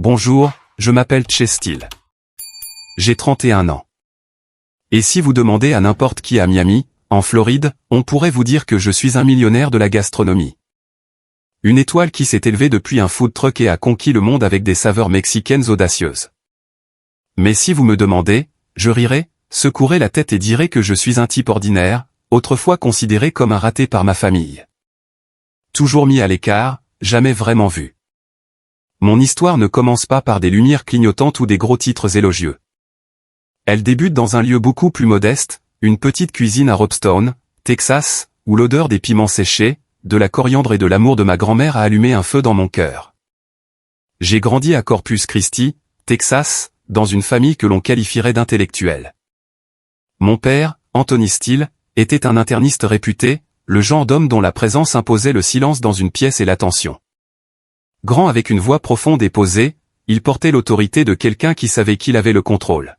Bonjour, je m'appelle Chestil. J'ai 31 ans. Et si vous demandez à n'importe qui à Miami, en Floride, on pourrait vous dire que je suis un millionnaire de la gastronomie. Une étoile qui s'est élevée depuis un food truck et a conquis le monde avec des saveurs mexicaines audacieuses. Mais si vous me demandez, je rirai, secouerai la tête et dirai que je suis un type ordinaire, autrefois considéré comme un raté par ma famille. Toujours mis à l'écart, jamais vraiment vu. Mon histoire ne commence pas par des lumières clignotantes ou des gros titres élogieux. Elle débute dans un lieu beaucoup plus modeste, une petite cuisine à Robstown, Texas, où l'odeur des piments séchés, de la coriandre et de l'amour de ma grand-mère a allumé un feu dans mon cœur. J'ai grandi à Corpus Christi, Texas, dans une famille que l'on qualifierait d'intellectuelle. Mon père, Anthony Steele, était un interniste réputé, le genre d'homme dont la présence imposait le silence dans une pièce et l'attention. Grand avec une voix profonde et posée, il portait l'autorité de quelqu'un qui savait qu'il avait le contrôle.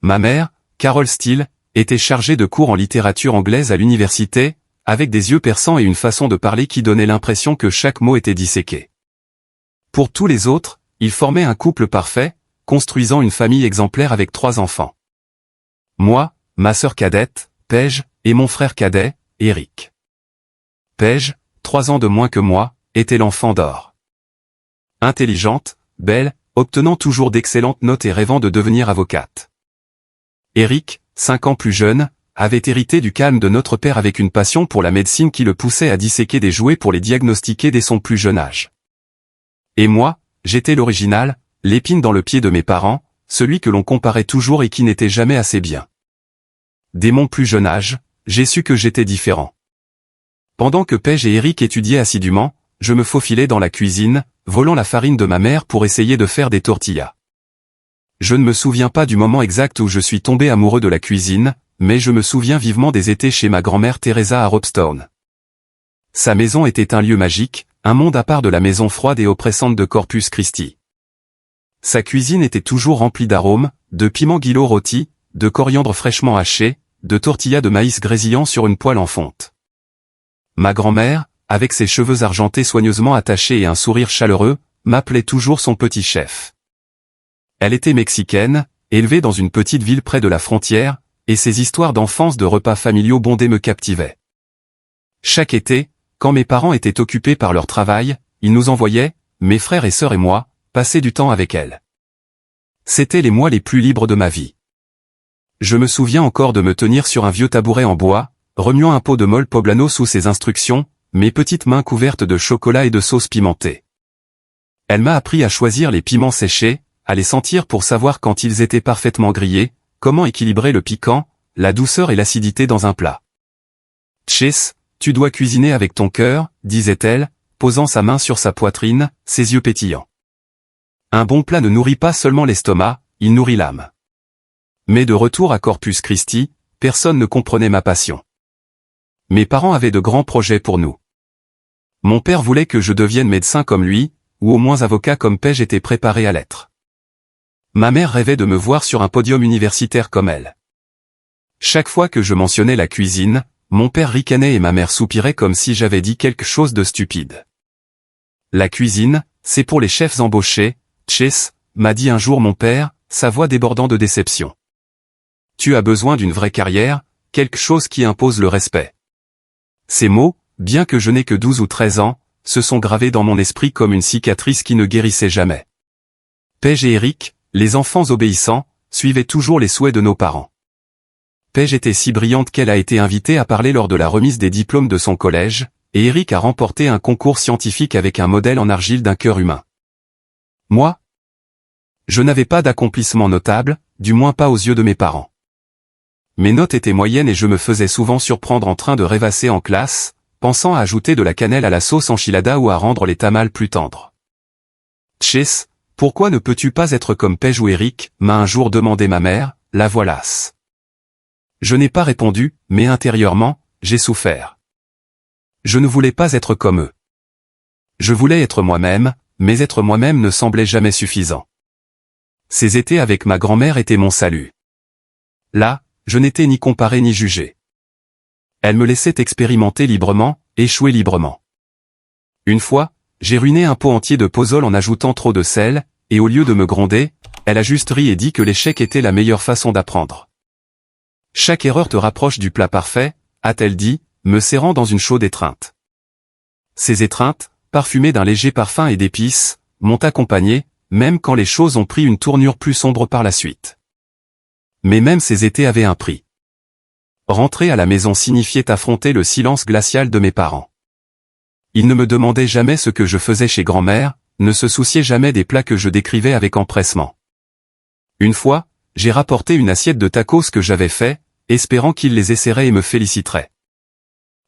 Ma mère, Carol Steele, était chargée de cours en littérature anglaise à l'université, avec des yeux perçants et une façon de parler qui donnait l'impression que chaque mot était disséqué. Pour tous les autres, ils formaient un couple parfait, construisant une famille exemplaire avec 3 enfants. Moi, ma sœur cadette, Paige, et mon frère cadet, Eric. Paige, 3 ans de moins que moi, était l'enfant d'or. Intelligente, belle, obtenant toujours d'excellentes notes et rêvant de devenir avocate. Eric, 5 ans plus jeune, avait hérité du calme de notre père avec une passion pour la médecine qui le poussait à disséquer des jouets pour les diagnostiquer dès son plus jeune âge. Et moi, j'étais l'original, l'épine dans le pied de mes parents, celui que l'on comparait toujours et qui n'était jamais assez bien. Dès mon plus jeune âge, j'ai su que j'étais différent. Pendant que Paige et Eric étudiaient assidûment, je me faufilais dans la cuisine, volant la farine de ma mère pour essayer de faire des tortillas. Je ne me souviens pas du moment exact où je suis tombé amoureux de la cuisine, mais je me souviens vivement des étés chez ma grand-mère Teresa à Robstown. Sa maison était un lieu magique, un monde à part de la maison froide et oppressante de Corpus Christi. Sa cuisine était toujours remplie d'arômes, de piments guillots rôtis, de coriandre fraîchement haché, de tortillas de maïs grésillant sur une poêle en fonte. Ma grand-mère, avec ses cheveux argentés soigneusement attachés et un sourire chaleureux, m'appelait toujours son petit chef. Elle était mexicaine, élevée dans une petite ville près de la frontière, et ses histoires d'enfance de repas familiaux bondés me captivaient. Chaque été, quand mes parents étaient occupés par leur travail, ils nous envoyaient, mes frères et sœurs et moi, passer du temps avec elle. C'étaient les mois les plus libres de ma vie. Je me souviens encore de me tenir sur un vieux tabouret en bois, remuant un pot de mole poblano sous ses instructions, mes petites mains couvertes de chocolat et de sauce pimentée. Elle m'a appris à choisir les piments séchés, à les sentir pour savoir quand ils étaient parfaitement grillés, comment équilibrer le piquant, la douceur et l'acidité dans un plat. Chess, tu dois cuisiner avec ton cœur, disait-elle, posant sa main sur sa poitrine, ses yeux pétillants. Un bon plat ne nourrit pas seulement l'estomac, il nourrit l'âme. Mais de retour à Corpus Christi, personne ne comprenait ma passion. Mes parents avaient de grands projets pour nous. Mon père voulait que je devienne médecin comme lui, ou au moins avocat comme Paige était préparé à l'être. Ma mère rêvait de me voir sur un podium universitaire comme elle. Chaque fois que je mentionnais la cuisine, mon père ricanait et ma mère soupirait comme si j'avais dit quelque chose de stupide. La cuisine, c'est pour les chefs embauchés, Chess, m'a dit un jour mon père, sa voix débordant de déception. Tu as besoin d'une vraie carrière, quelque chose qui impose le respect. Ces mots, bien que je n'ai que 12 ou 13 ans, se sont gravés dans mon esprit comme une cicatrice qui ne guérissait jamais. Paige et Eric, les enfants obéissants, suivaient toujours les souhaits de nos parents. Paige était si brillante qu'elle a été invitée à parler lors de la remise des diplômes de son collège, et Eric a remporté un concours scientifique avec un modèle en argile d'un cœur humain. Moi, je n'avais pas d'accomplissement notable, du moins pas aux yeux de mes parents. Mes notes étaient moyennes et je me faisais souvent surprendre en train de rêvasser en classe, pensant à ajouter de la cannelle à la sauce enchilada ou à rendre les tamales plus tendres. Chess, pourquoi ne peux-tu pas être comme Paige ou Eric, m'a un jour demandé ma mère, la voilace. Je n'ai pas répondu, mais intérieurement, j'ai souffert. Je ne voulais pas être comme eux. Je voulais être moi-même, mais être moi-même ne semblait jamais suffisant. Ces étés avec ma grand-mère étaient mon salut. Là, je n'étais ni comparé ni jugé. Elle me laissait expérimenter librement, échouer librement. Une fois, j'ai ruiné un pot entier de pozole en ajoutant trop de sel, et au lieu de me gronder, elle a juste ri et dit que l'échec était la meilleure façon d'apprendre. Chaque erreur te rapproche du plat parfait, a-t-elle dit, me serrant dans une chaude étreinte. Ces étreintes, parfumées d'un léger parfum et d'épices, m'ont accompagné, même quand les choses ont pris une tournure plus sombre par la suite. Mais même ces étés avaient un prix. Rentrer à la maison signifiait affronter le silence glacial de mes parents. Ils ne me demandaient jamais ce que je faisais chez grand-mère, ne se souciaient jamais des plats que je décrivais avec empressement. Une fois, j'ai rapporté une assiette de tacos que j'avais fait, espérant qu'ils les essaieraient et me féliciteraient.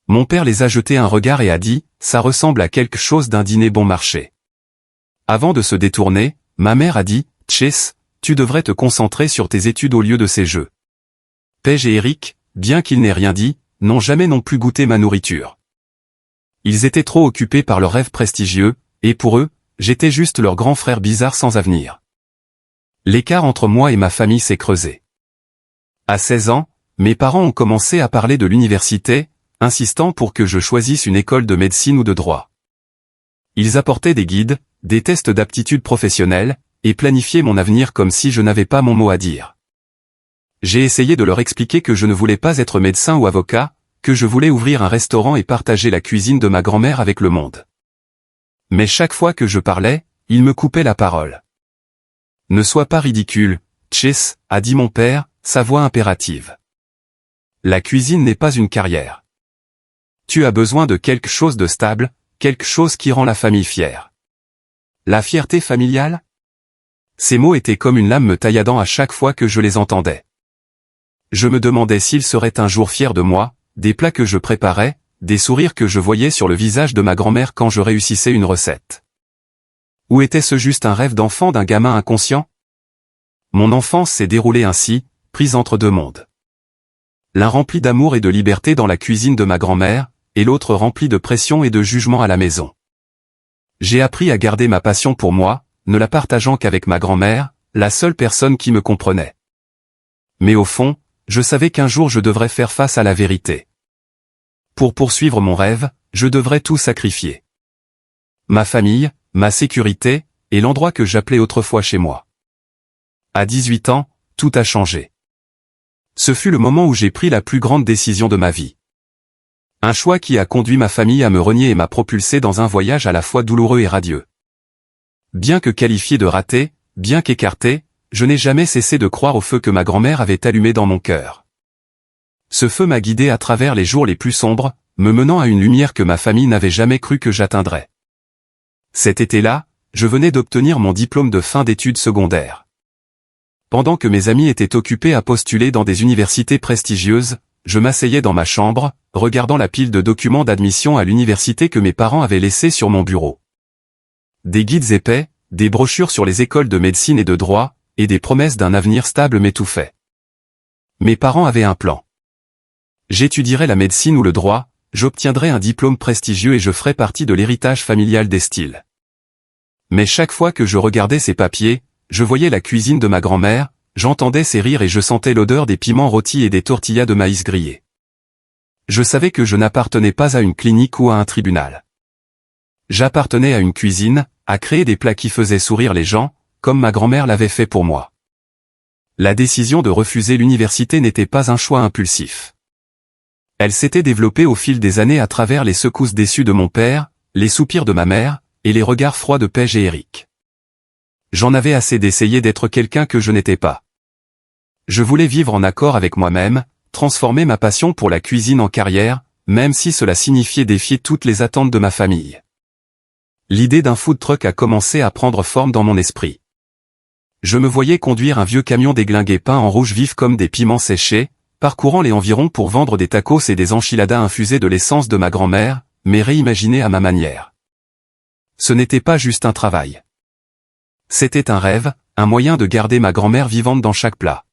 Mon père les a jetés un regard et a dit, ça ressemble à quelque chose d'un dîner bon marché. Avant de se détourner, ma mère a dit, Chase, tu devrais te concentrer sur tes études au lieu de ces jeux. Paige et Eric, bien qu'ils n'aient rien dit, n'ont jamais non plus goûté ma nourriture. Ils étaient trop occupés par leurs rêves prestigieux, et pour eux, j'étais juste leur grand frère bizarre sans avenir. L'écart entre moi et ma famille s'est creusé. À 16 ans, mes parents ont commencé à parler de l'université, insistant pour que je choisisse une école de médecine ou de droit. Ils apportaient des guides, des tests d'aptitude professionnelle, et planifiaient mon avenir comme si je n'avais pas mon mot à dire. J'ai essayé de leur expliquer que je ne voulais pas être médecin ou avocat, que je voulais ouvrir un restaurant et partager la cuisine de ma grand-mère avec le monde. Mais chaque fois que je parlais, ils me coupaient la parole. Ne sois pas ridicule, Chase, a dit mon père, sa voix impérative. La cuisine n'est pas une carrière. Tu as besoin de quelque chose de stable, quelque chose qui rend la famille fière. La fierté familiale? Ces mots étaient comme une lame me tailladant à chaque fois que je les entendais. Je me demandais s'ils seraient un jour fiers de moi, des plats que je préparais, des sourires que je voyais sur le visage de ma grand-mère quand je réussissais une recette. Ou était-ce juste un rêve d'enfant d'un gamin inconscient? Mon enfance s'est déroulée ainsi, prise entre deux mondes. L'un rempli d'amour et de liberté dans la cuisine de ma grand-mère, et l'autre rempli de pression et de jugement à la maison. J'ai appris à garder ma passion pour moi, ne la partageant qu'avec ma grand-mère, la seule personne qui me comprenait. Mais au fond, je savais qu'un jour je devrais faire face à la vérité. Pour poursuivre mon rêve, je devrais tout sacrifier. Ma famille, ma sécurité, et l'endroit que j'appelais autrefois chez moi. À 18 ans, tout a changé. Ce fut le moment où j'ai pris la plus grande décision de ma vie. Un choix qui a conduit ma famille à me renier et m'a propulsé dans un voyage à la fois douloureux et radieux. Bien que qualifié de raté, bien qu'écarté, je n'ai jamais cessé de croire au feu que ma grand-mère avait allumé dans mon cœur. Ce feu m'a guidé à travers les jours les plus sombres, me menant à une lumière que ma famille n'avait jamais cru que j'atteindrais. Cet été-là, je venais d'obtenir mon diplôme de fin d'études secondaires. Pendant que mes amis étaient occupés à postuler dans des universités prestigieuses, je m'asseyais dans ma chambre, regardant la pile de documents d'admission à l'université que mes parents avaient laissés sur mon bureau. Des guides épais, des brochures sur les écoles de médecine et de droit, et des promesses d'un avenir stable m'étouffaient. Mes parents avaient un plan. J'étudierais la médecine ou le droit, j'obtiendrais un diplôme prestigieux et je ferais partie de l'héritage familial des styles. Mais chaque fois que je regardais ces papiers, je voyais la cuisine de ma grand-mère, j'entendais ses rires et je sentais l'odeur des piments rôtis et des tortillas de maïs grillés. Je savais que je n'appartenais pas à une clinique ou à un tribunal. J'appartenais à une cuisine, à créer des plats qui faisaient sourire les gens, comme ma grand-mère l'avait fait pour moi. La décision de refuser l'université n'était pas un choix impulsif. Elle s'était développée au fil des années à travers les secousses déçues de mon père, les soupirs de ma mère, et les regards froids de Paige et Eric. J'en avais assez d'essayer d'être quelqu'un que je n'étais pas. Je voulais vivre en accord avec moi-même, transformer ma passion pour la cuisine en carrière, même si cela signifiait défier toutes les attentes de ma famille. L'idée d'un food truck a commencé à prendre forme dans mon esprit. Je me voyais conduire un vieux camion déglingué peint en rouge vif comme des piments séchés, parcourant les environs pour vendre des tacos et des enchiladas infusés de l'essence de ma grand-mère, mais réimaginés à ma manière. Ce n'était pas juste un travail. C'était un rêve, un moyen de garder ma grand-mère vivante dans chaque plat.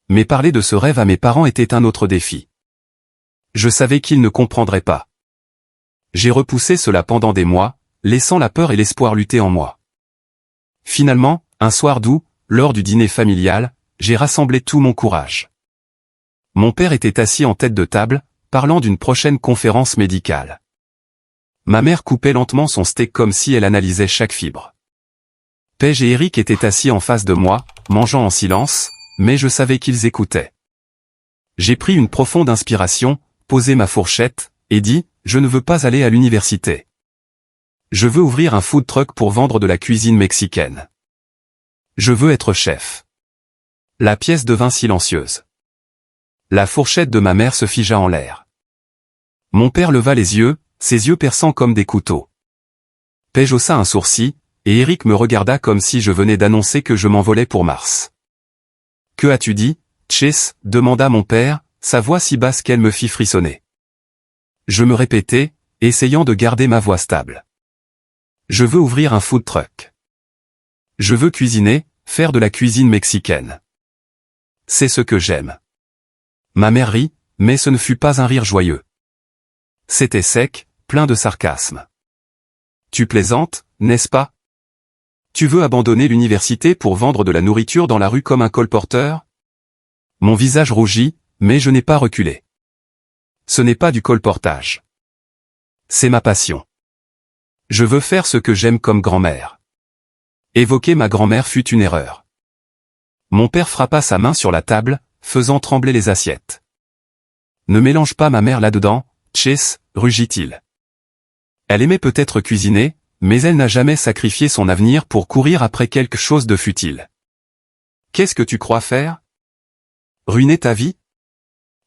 Mais parler de ce rêve à mes parents était un autre défi. Je savais qu'ils ne comprendraient pas. J'ai repoussé cela pendant des mois, laissant la peur et l'espoir lutter en moi. Finalement, un soir d'août, lors du dîner familial, j'ai rassemblé tout mon courage. Mon père était assis en tête de table, parlant d'une prochaine conférence médicale. Ma mère coupait lentement son steak comme si elle analysait chaque fibre. Paige et Eric étaient assis en face de moi, mangeant en silence, mais je savais qu'ils écoutaient. J'ai pris une profonde inspiration, posé ma fourchette, et dit, je ne veux pas aller à l'université. Je veux ouvrir un food truck pour vendre de la cuisine mexicaine. Je veux être chef. La pièce devint silencieuse. La fourchette de ma mère se figea en l'air. Mon père leva les yeux, ses yeux perçants comme des couteaux. Paige haussa un sourcil, et Eric me regarda comme si je venais d'annoncer que je m'envolais pour Mars. « Que as-tu dit, Chase » demanda mon père, sa voix si basse qu'elle me fit frissonner. Je me répétais, essayant de garder ma voix stable. Je veux ouvrir un food truck. Je veux cuisiner, faire de la cuisine mexicaine. C'est ce que j'aime. Ma mère rit, mais ce ne fut pas un rire joyeux. C'était sec, plein de sarcasme. Tu plaisantes, n'est-ce pas? Tu veux abandonner l'université pour vendre de la nourriture dans la rue comme un colporteur? Mon visage rougit, mais je n'ai pas reculé. Ce n'est pas du colportage. C'est ma passion. Je veux faire ce que j'aime comme grand-mère. Évoquer ma grand-mère fut une erreur. Mon père frappa sa main sur la table, faisant trembler les assiettes. Ne mélange pas ma mère là-dedans, Chase, rugit-il. Elle aimait peut-être cuisiner, mais elle n'a jamais sacrifié son avenir pour courir après quelque chose de futile. Qu'est-ce que tu crois faire? Ruiner ta vie?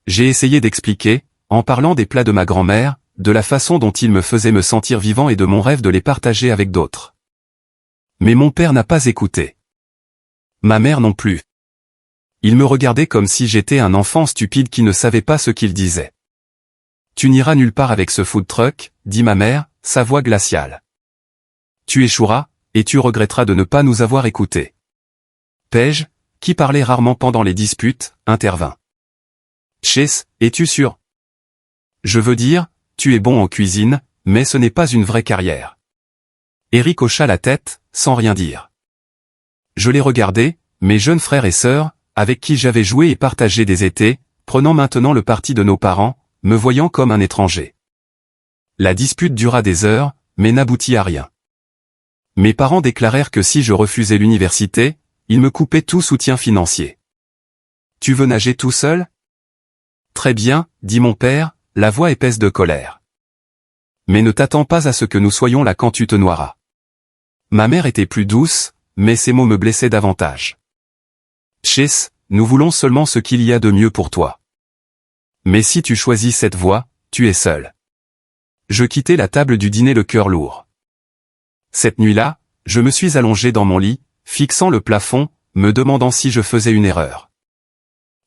J'ai essayé d'expliquer, en parlant des plats de ma grand-mère, de la façon dont ils me faisaient me sentir vivant et de mon rêve de les partager avec d'autres. Mais mon père n'a pas écouté. Ma mère non plus. Il me regardait comme si j'étais un enfant stupide qui ne savait pas ce qu'il disait. Tu n'iras nulle part avec ce food truck, dit ma mère, sa voix glaciale. Tu échoueras, et tu regretteras de ne pas nous avoir écoutés. Paige, qui parlait rarement pendant les disputes, intervint. Chase, es-tu sûr? Je veux dire, tu es bon en cuisine, mais ce n'est pas une vraie carrière. Eric hocha la tête, sans rien dire. Je les regardais, mes jeunes frères et sœurs, avec qui j'avais joué et partagé des étés, prenant maintenant le parti de nos parents, me voyant comme un étranger. La dispute dura des heures, mais n'aboutit à rien. Mes parents déclarèrent que si je refusais l'université, ils me coupaient tout soutien financier. Tu veux nager tout seul? Très bien, dit mon père, la voix épaisse de colère. Mais ne t'attends pas à ce que nous soyons là quand tu te noieras. Ma mère était plus douce, mais ses mots me blessaient davantage. Chase, nous voulons seulement ce qu'il y a de mieux pour toi. Mais si tu choisis cette voie, tu es seul. Je quittai la table du dîner le cœur lourd. Cette nuit-là, je me suis allongé dans mon lit, fixant le plafond, me demandant si je faisais une erreur.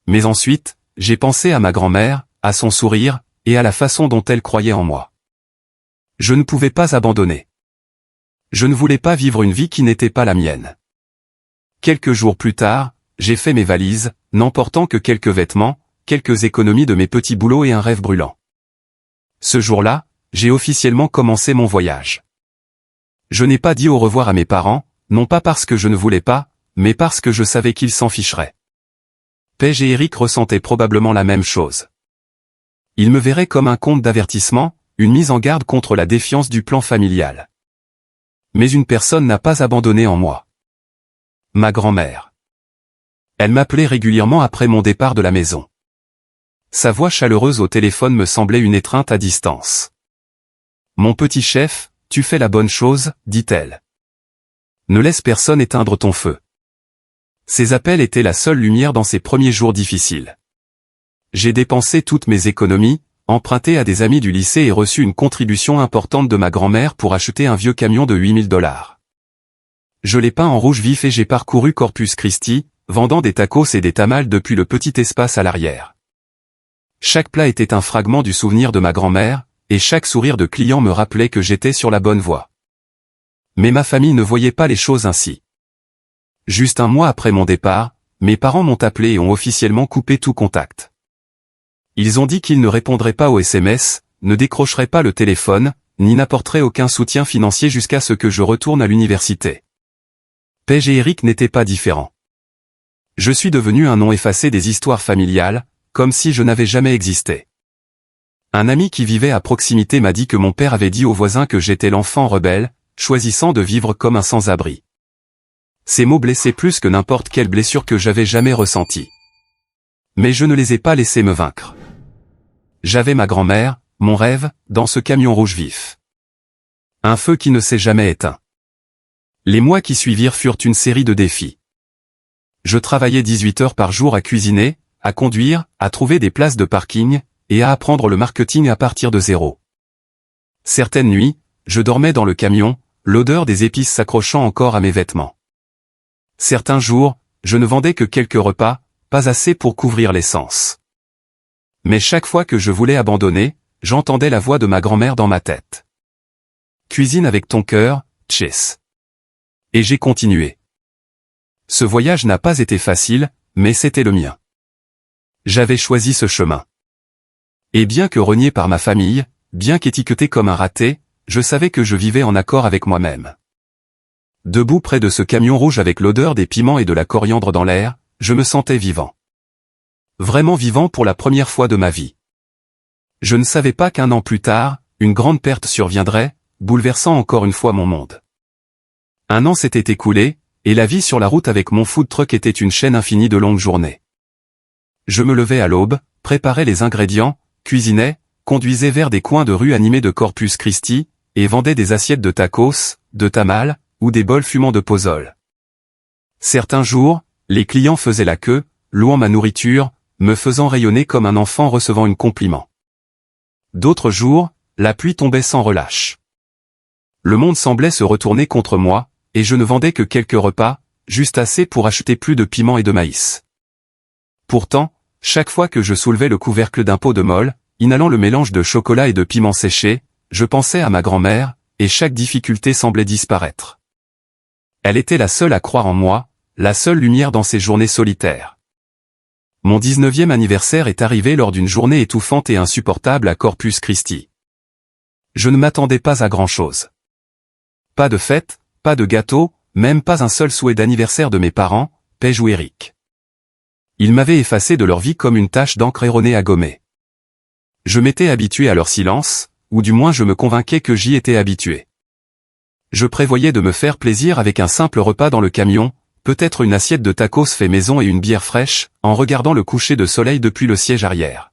Mais ensuite, j'ai pensé à ma grand-mère, à son sourire, et à la façon dont elle croyait en moi. Je ne pouvais pas abandonner. Je ne voulais pas vivre une vie qui n'était pas la mienne. Quelques jours plus tard, j'ai fait mes valises, n'emportant que quelques vêtements, quelques économies de mes petits boulots et un rêve brûlant. Ce jour-là, j'ai officiellement commencé mon voyage. Je n'ai pas dit au revoir à mes parents, non pas parce que je ne voulais pas, mais parce que je savais qu'ils s'en ficheraient. Paige et Eric ressentaient probablement la même chose. Ils me verraient comme un conte d'avertissement, une mise en garde contre la défiance du plan familial. Mais une personne n'a pas abandonné en moi. Ma grand-mère. Elle m'appelait régulièrement après mon départ de la maison. Sa voix chaleureuse au téléphone me semblait une étreinte à distance. Mon petit chef, tu fais la bonne chose, dit-elle. Ne laisse personne éteindre ton feu. Ces appels étaient la seule lumière dans ces premiers jours difficiles. J'ai dépensé toutes mes économies, emprunté à des amis du lycée et reçu une contribution importante de ma grand-mère pour acheter un vieux camion de $8000. Je l'ai peint en rouge vif et j'ai parcouru Corpus Christi, vendant des tacos et des tamales depuis le petit espace à l'arrière. Chaque plat était un fragment du souvenir de ma grand-mère, et chaque sourire de client me rappelait que j'étais sur la bonne voie. Mais ma famille ne voyait pas les choses ainsi. Juste un mois après mon départ, mes parents m'ont appelé et ont officiellement coupé tout contact. Ils ont dit qu'ils ne répondraient pas aux SMS, ne décrocheraient pas le téléphone, ni n'apporteraient aucun soutien financier jusqu'à ce que je retourne à l'université. Paige et Eric n'étaient pas différents. Je suis devenu un nom effacé des histoires familiales, comme si je n'avais jamais existé. Un ami qui vivait à proximité m'a dit que mon père avait dit aux voisins que j'étais l'enfant rebelle, choisissant de vivre comme un sans-abri. Ces mots blessaient plus que n'importe quelle blessure que j'avais jamais ressentie. Mais je ne les ai pas laissés me vaincre. J'avais ma grand-mère, mon rêve, dans ce camion rouge vif. Un feu qui ne s'est jamais éteint. Les mois qui suivirent furent une série de défis. Je travaillais 18 heures par jour à cuisiner, à conduire, à trouver des places de parking, et à apprendre le marketing à partir de zéro. Certaines nuits, je dormais dans le camion, l'odeur des épices s'accrochant encore à mes vêtements. Certains jours, je ne vendais que quelques repas, pas assez pour couvrir l'essence. Mais chaque fois que je voulais abandonner, j'entendais la voix de ma grand-mère dans ma tête. Cuisine avec ton cœur, Chess. Et j'ai continué. Ce voyage n'a pas été facile, mais c'était le mien. J'avais choisi ce chemin. Et bien que renié par ma famille, bien qu'étiqueté comme un raté, je savais que je vivais en accord avec moi-même. Debout près de ce camion rouge avec l'odeur des piments et de la coriandre dans l'air, je me sentais vivant. Vraiment vivant pour la première fois de ma vie. Je ne savais pas qu'un an plus tard, une grande perte surviendrait, bouleversant encore une fois mon monde. Un an s'était écoulé, et la vie sur la route avec mon food truck était une chaîne infinie de longues journées. Je me levais à l'aube, préparais les ingrédients, cuisinais, conduisais vers des coins de rue animés de Corpus Christi, et vendais des assiettes de tacos, de tamal, ou des bols fumants de pozole. Certains jours, les clients faisaient la queue, louant ma nourriture, me faisant rayonner comme un enfant recevant un compliment. D'autres jours, la pluie tombait sans relâche. Le monde semblait se retourner contre moi, et je ne vendais que quelques repas, juste assez pour acheter plus de piments et de maïs. Pourtant, chaque fois que je soulevais le couvercle d'un pot de molle, inhalant le mélange de chocolat et de piment séché, je pensais à ma grand-mère, et chaque difficulté semblait disparaître. Elle était la seule à croire en moi, la seule lumière dans ces journées solitaires. Mon 19e anniversaire est arrivé lors d'une journée étouffante et insupportable à Corpus Christi. Je ne m'attendais pas à grand-chose. Pas de fête, pas de gâteau, même pas un seul souhait d'anniversaire de mes parents, Paige ou Eric. Ils m'avaient effacé de leur vie comme une tache d'encre erronée à gommer. Je m'étais habitué à leur silence, ou du moins je me convainquais que j'y étais habitué. Je prévoyais de me faire plaisir avec un simple repas dans le camion, peut-être une assiette de tacos fait maison et une bière fraîche, en regardant le coucher de soleil depuis le siège arrière.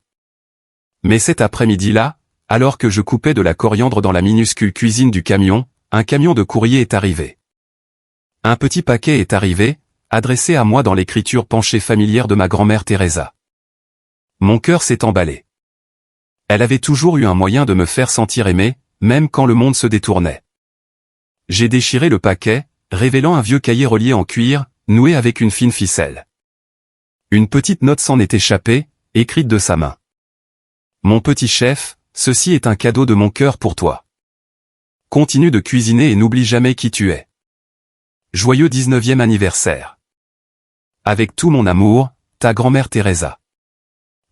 Mais cet après-midi-là, alors que je coupais de la coriandre dans la minuscule cuisine du camion, un camion de courrier est arrivé. Un petit paquet est arrivé, adressé à moi dans l'écriture penchée familière de ma grand-mère Teresa. Mon cœur s'est emballé. Elle avait toujours eu un moyen de me faire sentir aimé, même quand le monde se détournait. J'ai déchiré le paquet, révélant un vieux cahier relié en cuir, noué avec une fine ficelle. Une petite note s'en est échappée, écrite de sa main. Mon petit chef, ceci est un cadeau de mon cœur pour toi. Continue de cuisiner et n'oublie jamais qui tu es. Joyeux 19e anniversaire. Avec tout mon amour, ta grand-mère Teresa.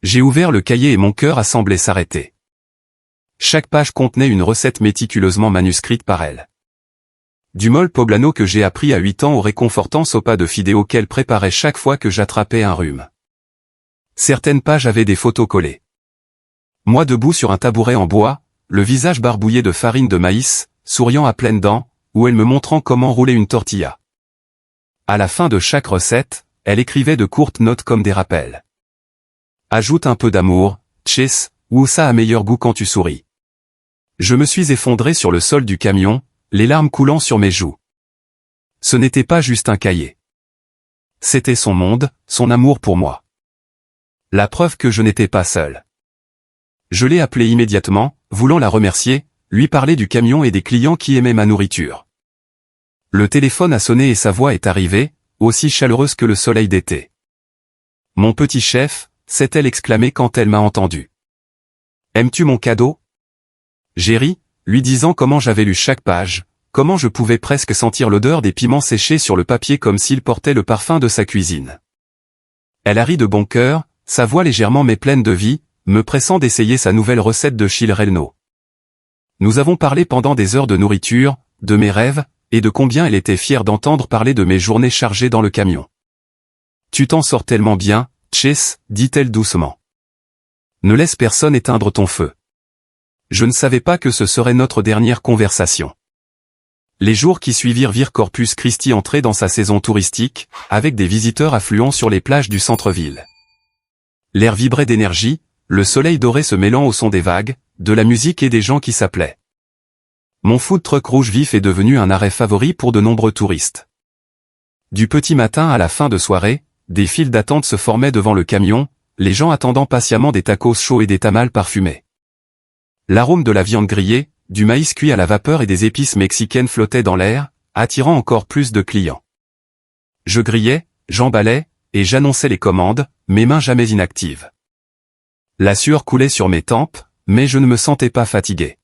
J'ai ouvert le cahier et mon cœur a semblé s'arrêter. Chaque page contenait une recette méticuleusement manuscrite par elle. Du mole poblano que j'ai appris à 8 ans au réconfortant sopa de fideo qu'elle préparait chaque fois que j'attrapais un rhume. Certaines pages avaient des photos collées. Moi debout sur un tabouret en bois, le visage barbouillé de farine de maïs, souriant à pleines dents, ou elle me montrant comment rouler une tortilla. À la fin de chaque recette, elle écrivait de courtes notes comme des rappels. Ajoute un peu d'amour, Chess, ou ça a meilleur goût quand tu souris. Je me suis effondré sur le sol du camion, les larmes coulant sur mes joues. Ce n'était pas juste un cahier. C'était son monde, son amour pour moi. La preuve que je n'étais pas seul. Je l'ai appelée immédiatement, voulant la remercier, lui parler du camion et des clients qui aimaient ma nourriture. Le téléphone a sonné et sa voix est arrivée, aussi chaleureuse que le soleil d'été. Mon petit chef, s'est-elle exclamé quand elle m'a entendu. Aimes-tu mon cadeau? J'ai ri, lui disant comment j'avais lu chaque page, comment je pouvais presque sentir l'odeur des piments séchés sur le papier comme s'il portait le parfum de sa cuisine. Elle a ri de bon cœur, sa voix légèrement mais pleine de vie, me pressant d'essayer sa nouvelle recette de chilrelno. Nous avons parlé pendant des heures de nourriture, de mes rêves, et de combien elle était fière d'entendre parler de mes journées chargées dans le camion. Tu t'en sors tellement bien, Chess, dit-elle doucement. Ne laisse personne éteindre ton feu. Je ne savais pas que ce serait notre dernière conversation. Les jours qui suivirent virent Corpus Christi entrer dans sa saison touristique, avec des visiteurs affluents sur les plages du centre-ville. L'air vibrait d'énergie, le soleil doré se mêlant au son des vagues, de la musique et des gens qui s'appelaient. Mon food truck rouge vif est devenu un arrêt favori pour de nombreux touristes. Du petit matin à la fin de soirée, des files d'attente se formaient devant le camion, les gens attendant patiemment des tacos chauds et des tamales parfumés. L'arôme de la viande grillée, du maïs cuit à la vapeur et des épices mexicaines flottait dans l'air, attirant encore plus de clients. Je grillais, j'emballais, et j'annonçais les commandes, mes mains jamais inactives. La sueur coulait sur mes tempes, mais je ne me sentais pas fatigué.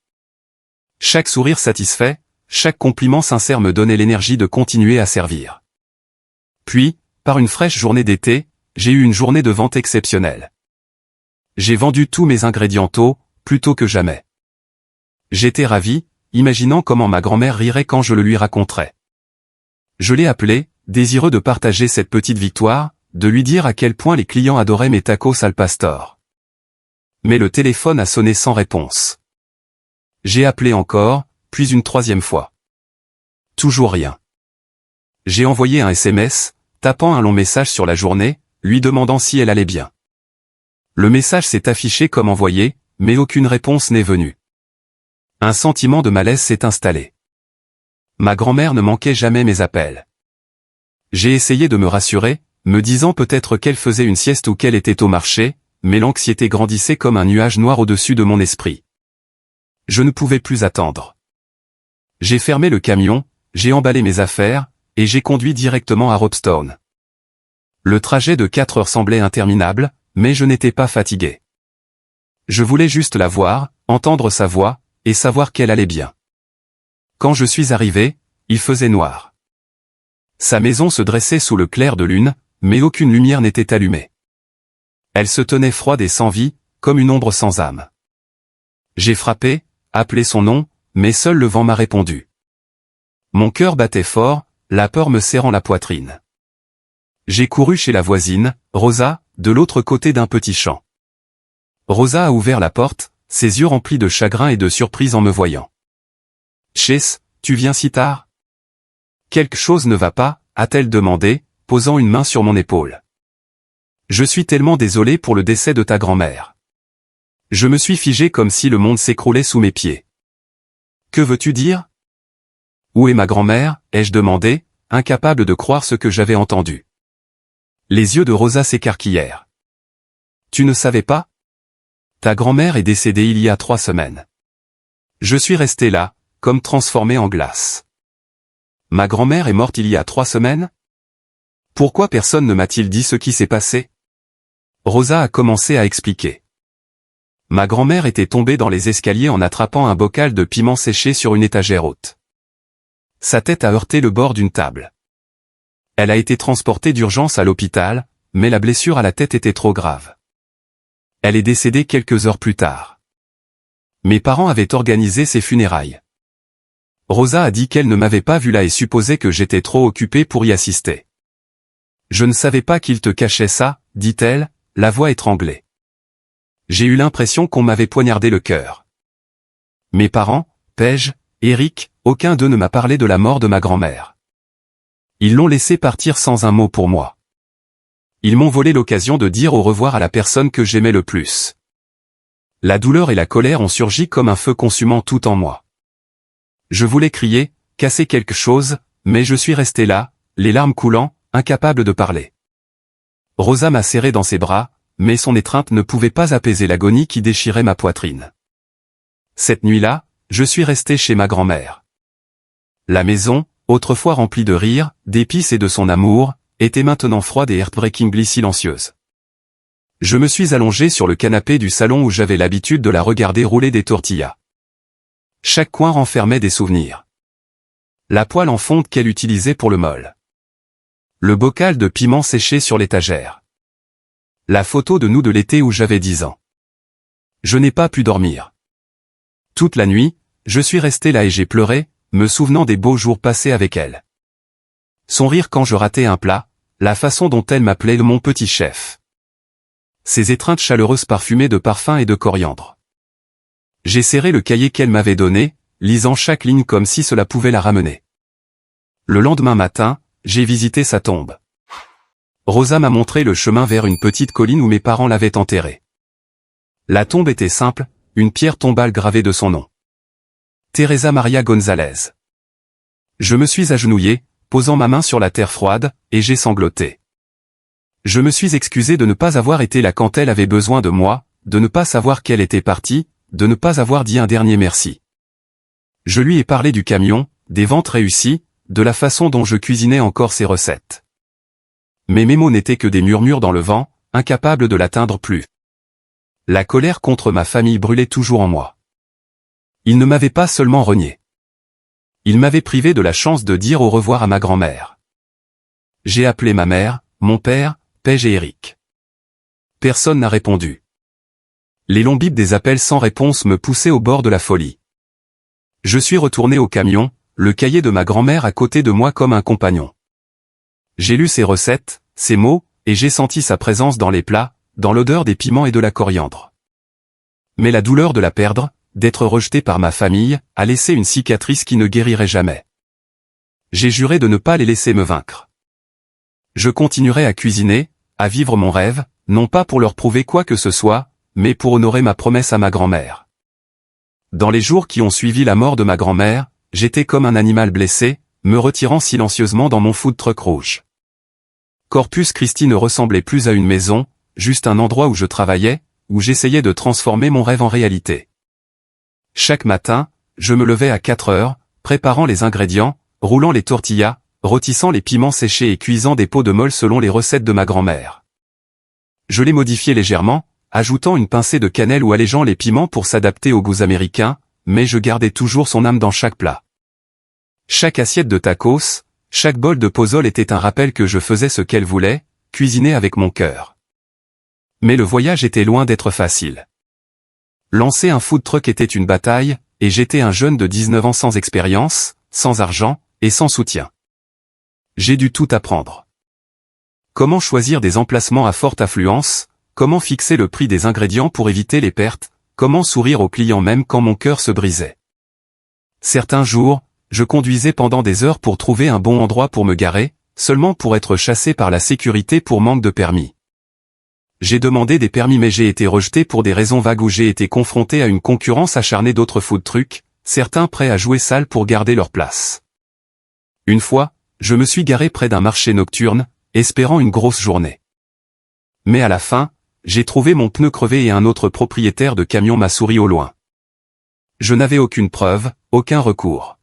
Chaque sourire satisfait, chaque compliment sincère me donnait l'énergie de continuer à servir. Puis, par une fraîche journée d'été, j'ai eu une journée de vente exceptionnelle. J'ai vendu tous mes ingrédients tôt, plus tôt que jamais. J'étais ravi, imaginant comment ma grand-mère rirait quand je le lui raconterais. Je l'ai appelé, désireux de partager cette petite victoire, de lui dire à quel point les clients adoraient mes tacos al pastor. Mais le téléphone a sonné sans réponse. J'ai appelé encore, puis une troisième fois. Toujours rien. J'ai envoyé un SMS, tapant un long message sur la journée, lui demandant si elle allait bien. Le message s'est affiché comme envoyé, mais aucune réponse n'est venue. Un sentiment de malaise s'est installé. Ma grand-mère ne manquait jamais mes appels. J'ai essayé de me rassurer, me disant peut-être qu'elle faisait une sieste ou qu'elle était au marché, mais l'anxiété grandissait comme un nuage noir au-dessus de mon esprit. Je ne pouvais plus attendre. J'ai fermé le camion, j'ai emballé mes affaires, et j'ai conduit directement à Ropstone. Le trajet de 4 heures semblait interminable, mais je n'étais pas fatigué. Je voulais juste la voir, entendre sa voix, et savoir qu'elle allait bien. Quand je suis arrivé, il faisait noir. Sa maison se dressait sous le clair de lune, mais aucune lumière n'était allumée. Elle se tenait froide et sans vie, comme une ombre sans âme. J'ai frappé, appelé son nom, mais seul le vent m'a répondu. Mon cœur battait fort, la peur me serrant la poitrine. J'ai couru chez la voisine, Rosa, de l'autre côté d'un petit champ. Rosa a ouvert la porte, ses yeux remplis de chagrin et de surprise en me voyant. « Chase, tu viens si tard ? » « Quelque chose ne va pas ?» a-t-elle demandé, posant une main sur mon épaule. « Je suis tellement désolé pour le décès de ta grand-mère. » Je me suis figé comme si le monde s'écroulait sous mes pieds. « Que veux-tu dire ? » « Où est ma grand-mère ?» ai-je demandé, incapable de croire ce que j'avais entendu. Les yeux de Rosa s'écarquillèrent. « Tu ne savais pas ? Ta grand-mère est décédée il y a 3 semaines. » Je suis resté là, comme transformé en glace. Ma grand-mère est morte il y a 3 semaines ? Pourquoi personne ne m'a-t-il dit ce qui s'est passé ? Rosa a commencé à expliquer. Ma grand-mère était tombée dans les escaliers en attrapant un bocal de piment séché sur une étagère haute. Sa tête a heurté le bord d'une table. Elle a été transportée d'urgence à l'hôpital, mais la blessure à la tête était trop grave. Elle est décédée quelques heures plus tard. Mes parents avaient organisé ses funérailles. Rosa a dit qu'elle ne m'avait pas vu là et supposait que j'étais trop occupé pour y assister. Je ne savais pas qu'il te cachait ça, dit-elle, la voix étranglée. J'ai eu l'impression qu'on m'avait poignardé le cœur. Mes parents, Paige, Eric, aucun d'eux ne m'a parlé de la mort de ma grand-mère. Ils l'ont laissé partir sans un mot pour moi. Ils m'ont volé l'occasion de dire au revoir à la personne que j'aimais le plus. La douleur et la colère ont surgi comme un feu consumant tout en moi. Je voulais crier, casser quelque chose, mais je suis resté là, les larmes coulant, incapable de parler. Rosa m'a serré dans ses bras, mais son étreinte ne pouvait pas apaiser l'agonie qui déchirait ma poitrine. Cette nuit-là, je suis resté chez ma grand-mère. La maison, autrefois remplie de rire, d'épices et de son amour, était maintenant froide et heartbreakingly silencieuse. Je me suis allongé sur le canapé du salon où j'avais l'habitude de la regarder rouler des tortillas. Chaque coin renfermait des souvenirs. La poêle en fonte qu'elle utilisait pour le mol. Le bocal de piment séché sur l'étagère. La photo de nous de l'été où j'avais 10 ans. Je n'ai pas pu dormir. Toute la nuit, je suis resté là et j'ai pleuré, me souvenant des beaux jours passés avec elle. Son rire quand je ratais un plat, la façon dont elle m'appelait mon petit chef. Ses étreintes chaleureuses parfumées de parfum et de coriandre. J'ai serré le cahier qu'elle m'avait donné, lisant chaque ligne comme si cela pouvait la ramener. Le lendemain matin, j'ai visité sa tombe. Rosa m'a montré le chemin vers une petite colline où mes parents l'avaient enterrée. La tombe était simple, une pierre tombale gravée de son nom. Teresa Maria González. Je me suis agenouillé, posant ma main sur la terre froide, et j'ai sangloté. Je me suis excusé de ne pas avoir été là quand elle avait besoin de moi, de ne pas savoir qu'elle était partie, de ne pas avoir dit un dernier merci. Je lui ai parlé du camion, des ventes réussies, de la façon dont je cuisinais encore ses recettes. Mais mes mots n'étaient que des murmures dans le vent, incapables de l'atteindre plus. La colère contre ma famille brûlait toujours en moi. Il ne m'avait pas seulement renié. Il m'avait privé de la chance de dire au revoir à ma grand-mère. J'ai appelé ma mère, mon père, Paige et Eric. Personne n'a répondu. Les longs bips des appels sans réponse me poussaient au bord de la folie. Je suis retourné au camion, le cahier de ma grand-mère à côté de moi comme un compagnon. J'ai lu ses recettes, ses mots, et j'ai senti sa présence dans les plats, dans l'odeur des piments et de la coriandre. Mais la douleur de la perdre, d'être rejeté par ma famille, a laissé une cicatrice qui ne guérirait jamais. J'ai juré de ne pas les laisser me vaincre. Je continuerai à cuisiner, à vivre mon rêve, non pas pour leur prouver quoi que ce soit, mais pour honorer ma promesse à ma grand-mère. Dans les jours qui ont suivi la mort de ma grand-mère, j'étais comme un animal blessé, me retirant silencieusement dans mon food truck rouge. Corpus Christi ne ressemblait plus à une maison, juste un endroit où je travaillais, où j'essayais de transformer mon rêve en réalité. Chaque matin, je me levais à 4 heures, préparant les ingrédients, roulant les tortillas, rôtissant les piments séchés et cuisant des pots de mol selon les recettes de ma grand-mère. Je les modifiais légèrement, ajoutant une pincée de cannelle ou allégeant les piments pour s'adapter aux goûts américains, mais je gardais toujours son âme dans chaque plat. Chaque assiette de tacos, chaque bol de pozole était un rappel que je faisais ce qu'elle voulait, cuisiner avec mon cœur. Mais le voyage était loin d'être facile. Lancer un food truck était une bataille, et j'étais un jeune de 19 ans sans expérience, sans argent, et sans soutien. J'ai dû tout apprendre. Comment choisir des emplacements à forte affluence, comment fixer le prix des ingrédients pour éviter les pertes, comment sourire aux clients même quand mon cœur se brisait. Certains jours, je conduisais pendant des heures pour trouver un bon endroit pour me garer, seulement pour être chassé par la sécurité pour manque de permis. J'ai demandé des permis mais j'ai été rejeté pour des raisons vagues où j'ai été confronté à une concurrence acharnée d'autres food trucks, certains prêts à jouer sale pour garder leur place. Une fois, je me suis garé près d'un marché nocturne, espérant une grosse journée. Mais à la fin, j'ai trouvé mon pneu crevé et un autre propriétaire de camion m'a souri au loin. Je n'avais aucune preuve, aucun recours.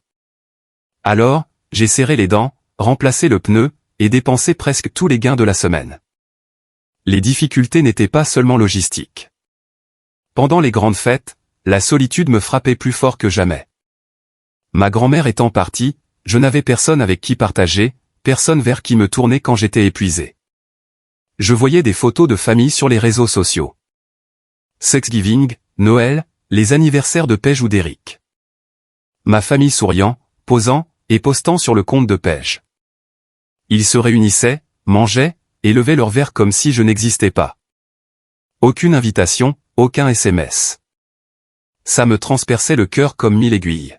Alors, j'ai serré les dents, remplacé le pneu, et dépensé presque tous les gains de la semaine. Les difficultés n'étaient pas seulement logistiques. Pendant les grandes fêtes, la solitude me frappait plus fort que jamais. Ma grand-mère étant partie, je n'avais personne avec qui partager, personne vers qui me tourner quand j'étais épuisé. Je voyais des photos de famille sur les réseaux sociaux. Thanksgiving, Noël, les anniversaires de Paige ou d'Eric. Ma famille souriant, posant, et postant sur le compte de Paige. Ils se réunissaient, mangeaient, et levaient leurs verres comme si je n'existais pas. Aucune invitation, aucun SMS. Ça me transperçait le cœur comme 1000 aiguilles.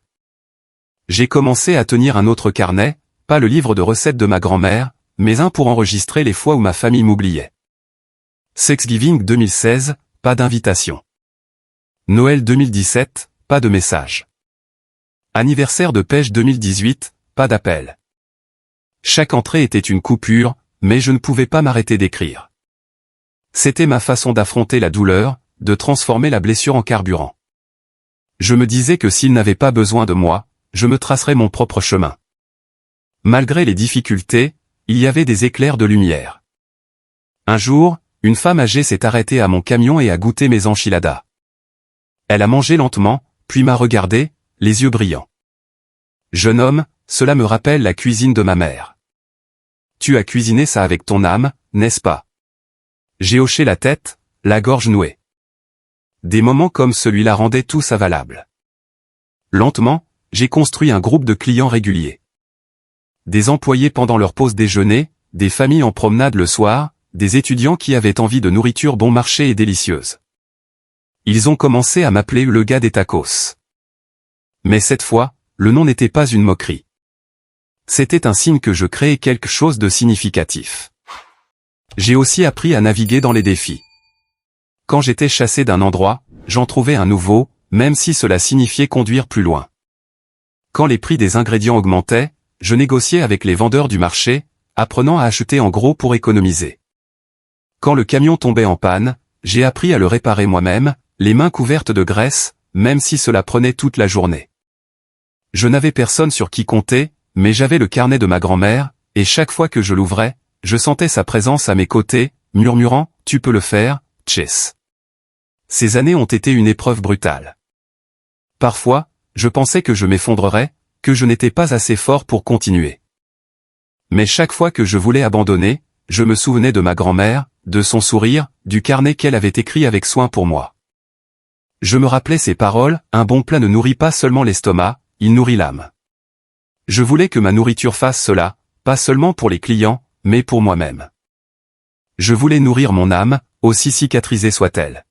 J'ai commencé à tenir un autre carnet, pas le livre de recettes de ma grand-mère, mais un pour enregistrer les fois où ma famille m'oubliait. Thanksgiving 2016, pas d'invitation. Noël 2017, pas de message. Anniversaire de Paige 2018, pas d'appel. Chaque entrée était une coupure, mais je ne pouvais pas m'arrêter d'écrire. C'était ma façon d'affronter la douleur, de transformer la blessure en carburant. Je me disais que s'il n'avait pas besoin de moi, je me tracerais mon propre chemin. Malgré les difficultés, il y avait des éclairs de lumière. Un jour, une femme âgée s'est arrêtée à mon camion et a goûté mes enchiladas. Elle a mangé lentement, puis m'a regardé, les yeux brillants. Jeune homme, cela me rappelle la cuisine de ma mère. Tu as cuisiné ça avec ton âme, n'est-ce pas? J'ai hoché la tête, la gorge nouée. Des moments comme celui-là rendaient tout ça valable. Lentement, j'ai construit un groupe de clients réguliers. Des employés pendant leur pause déjeuner, des familles en promenade le soir, des étudiants qui avaient envie de nourriture bon marché et délicieuse. Ils ont commencé à m'appeler le gars des tacos. Mais cette fois, le nom n'était pas une moquerie. C'était un signe que je créais quelque chose de significatif. J'ai aussi appris à naviguer dans les défis. Quand j'étais chassé d'un endroit, j'en trouvais un nouveau, même si cela signifiait conduire plus loin. Quand les prix des ingrédients augmentaient, je négociais avec les vendeurs du marché, apprenant à acheter en gros pour économiser. Quand le camion tombait en panne, j'ai appris à le réparer moi-même, les mains couvertes de graisse, même si cela prenait toute la journée. Je n'avais personne sur qui compter, mais j'avais le carnet de ma grand-mère, et chaque fois que je l'ouvrais, je sentais sa présence à mes côtés, murmurant « Tu peux le faire, Chess ». Ces années ont été une épreuve brutale. Parfois, je pensais que je m'effondrerais, que je n'étais pas assez fort pour continuer. Mais chaque fois que je voulais abandonner, je me souvenais de ma grand-mère, de son sourire, du carnet qu'elle avait écrit avec soin pour moi. Je me rappelais ces paroles, un bon plat ne nourrit pas seulement l'estomac, il nourrit l'âme. Je voulais que ma nourriture fasse cela, pas seulement pour les clients, mais pour moi-même. Je voulais nourrir mon âme, aussi cicatrisée soit-elle.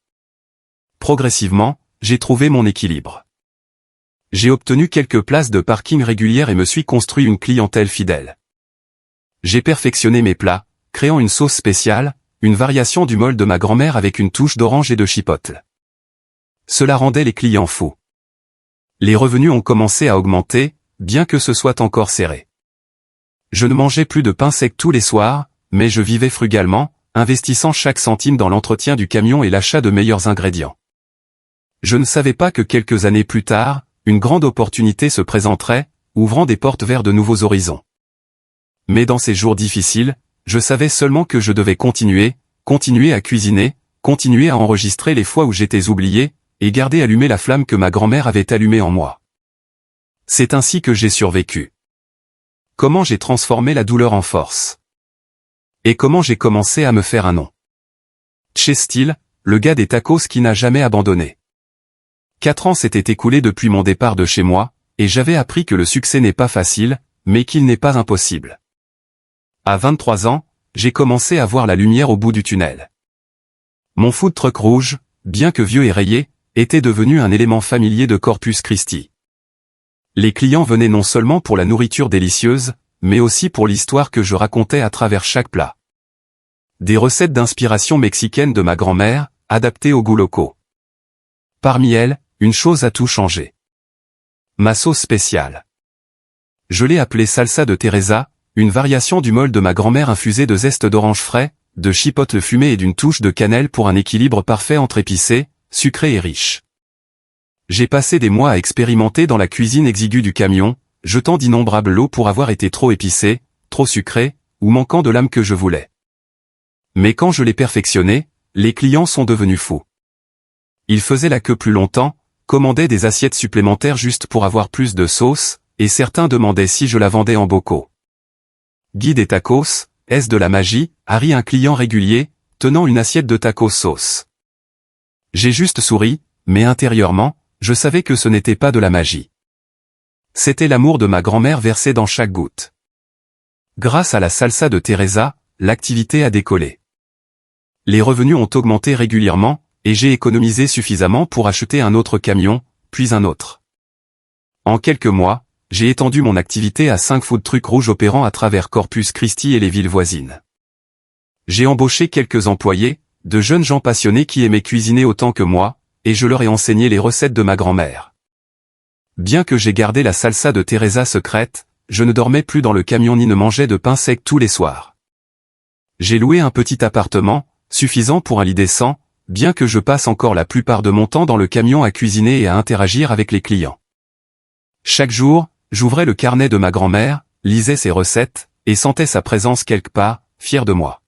Progressivement, j'ai trouvé mon équilibre. J'ai obtenu quelques places de parking régulières et me suis construit une clientèle fidèle. J'ai perfectionné mes plats, créant une sauce spéciale, une variation du mole de ma grand-mère avec une touche d'orange et de chipotle. Cela rendait les clients fous. Les revenus ont commencé à augmenter, bien que ce soit encore serré. Je ne mangeais plus de pain sec tous les soirs, mais je vivais frugalement, investissant chaque centime dans l'entretien du camion et l'achat de meilleurs ingrédients. Je ne savais pas que quelques années plus tard, une grande opportunité se présenterait, ouvrant des portes vers de nouveaux horizons. Mais dans ces jours difficiles, je savais seulement que je devais continuer à cuisiner, continuer à enregistrer les fois où j'étais oublié, et garder allumée la flamme que ma grand-mère avait allumée en moi. C'est ainsi que j'ai survécu. Comment j'ai transformé la douleur en force. Et comment j'ai commencé à me faire un nom. Chestil, le gars des tacos qui n'a jamais abandonné. 4 ans s'étaient écoulés depuis mon départ de chez moi, et j'avais appris que le succès n'est pas facile, mais qu'il n'est pas impossible. À 23 ans, j'ai commencé à voir la lumière au bout du tunnel. Mon food truck rouge, bien que vieux et rayé, était devenu un élément familier de Corpus Christi. Les clients venaient non seulement pour la nourriture délicieuse, mais aussi pour l'histoire que je racontais à travers chaque plat. Des recettes d'inspiration mexicaine de ma grand-mère, adaptées aux goûts locaux. Parmi elles, une chose a tout changé. Ma sauce spéciale. Je l'ai appelée salsa de Teresa, une variation du mole de ma grand-mère infusée de zeste d'orange frais, de chipotle fumé et d'une touche de cannelle pour un équilibre parfait entre épicé, sucré et riche. J'ai passé des mois à expérimenter dans la cuisine exiguë du camion, jetant d'innombrables lots pour avoir été trop épicé, trop sucré, ou manquant de l'âme que je voulais. Mais quand je l'ai perfectionné, les clients sont devenus fous. Ils faisaient la queue plus longtemps, commandaient des assiettes supplémentaires juste pour avoir plus de sauce, et certains demandaient si je la vendais en bocaux. Guy des tacos, est-ce de la magie, a ri un client régulier, tenant une assiette de tacos sauce. J'ai juste souri, mais intérieurement, je savais que ce n'était pas de la magie. C'était l'amour de ma grand-mère versé dans chaque goutte. Grâce à la salsa de Teresa, l'activité a décollé. Les revenus ont augmenté régulièrement, et j'ai économisé suffisamment pour acheter un autre camion, puis un autre. En quelques mois, j'ai étendu mon activité à 5 food trucks rouges opérant à travers Corpus Christi et les villes voisines. J'ai embauché quelques employés, de jeunes gens passionnés qui aimaient cuisiner autant que moi, et je leur ai enseigné les recettes de ma grand-mère. Bien que j'ai gardé la salsa de Teresa secrète, je ne dormais plus dans le camion ni ne mangeais de pain sec tous les soirs. J'ai loué un petit appartement, suffisant pour un lit décent, bien que je passe encore la plupart de mon temps dans le camion à cuisiner et à interagir avec les clients. Chaque jour, j'ouvrais le carnet de ma grand-mère, lisais ses recettes, et sentais sa présence quelque part, fier de moi.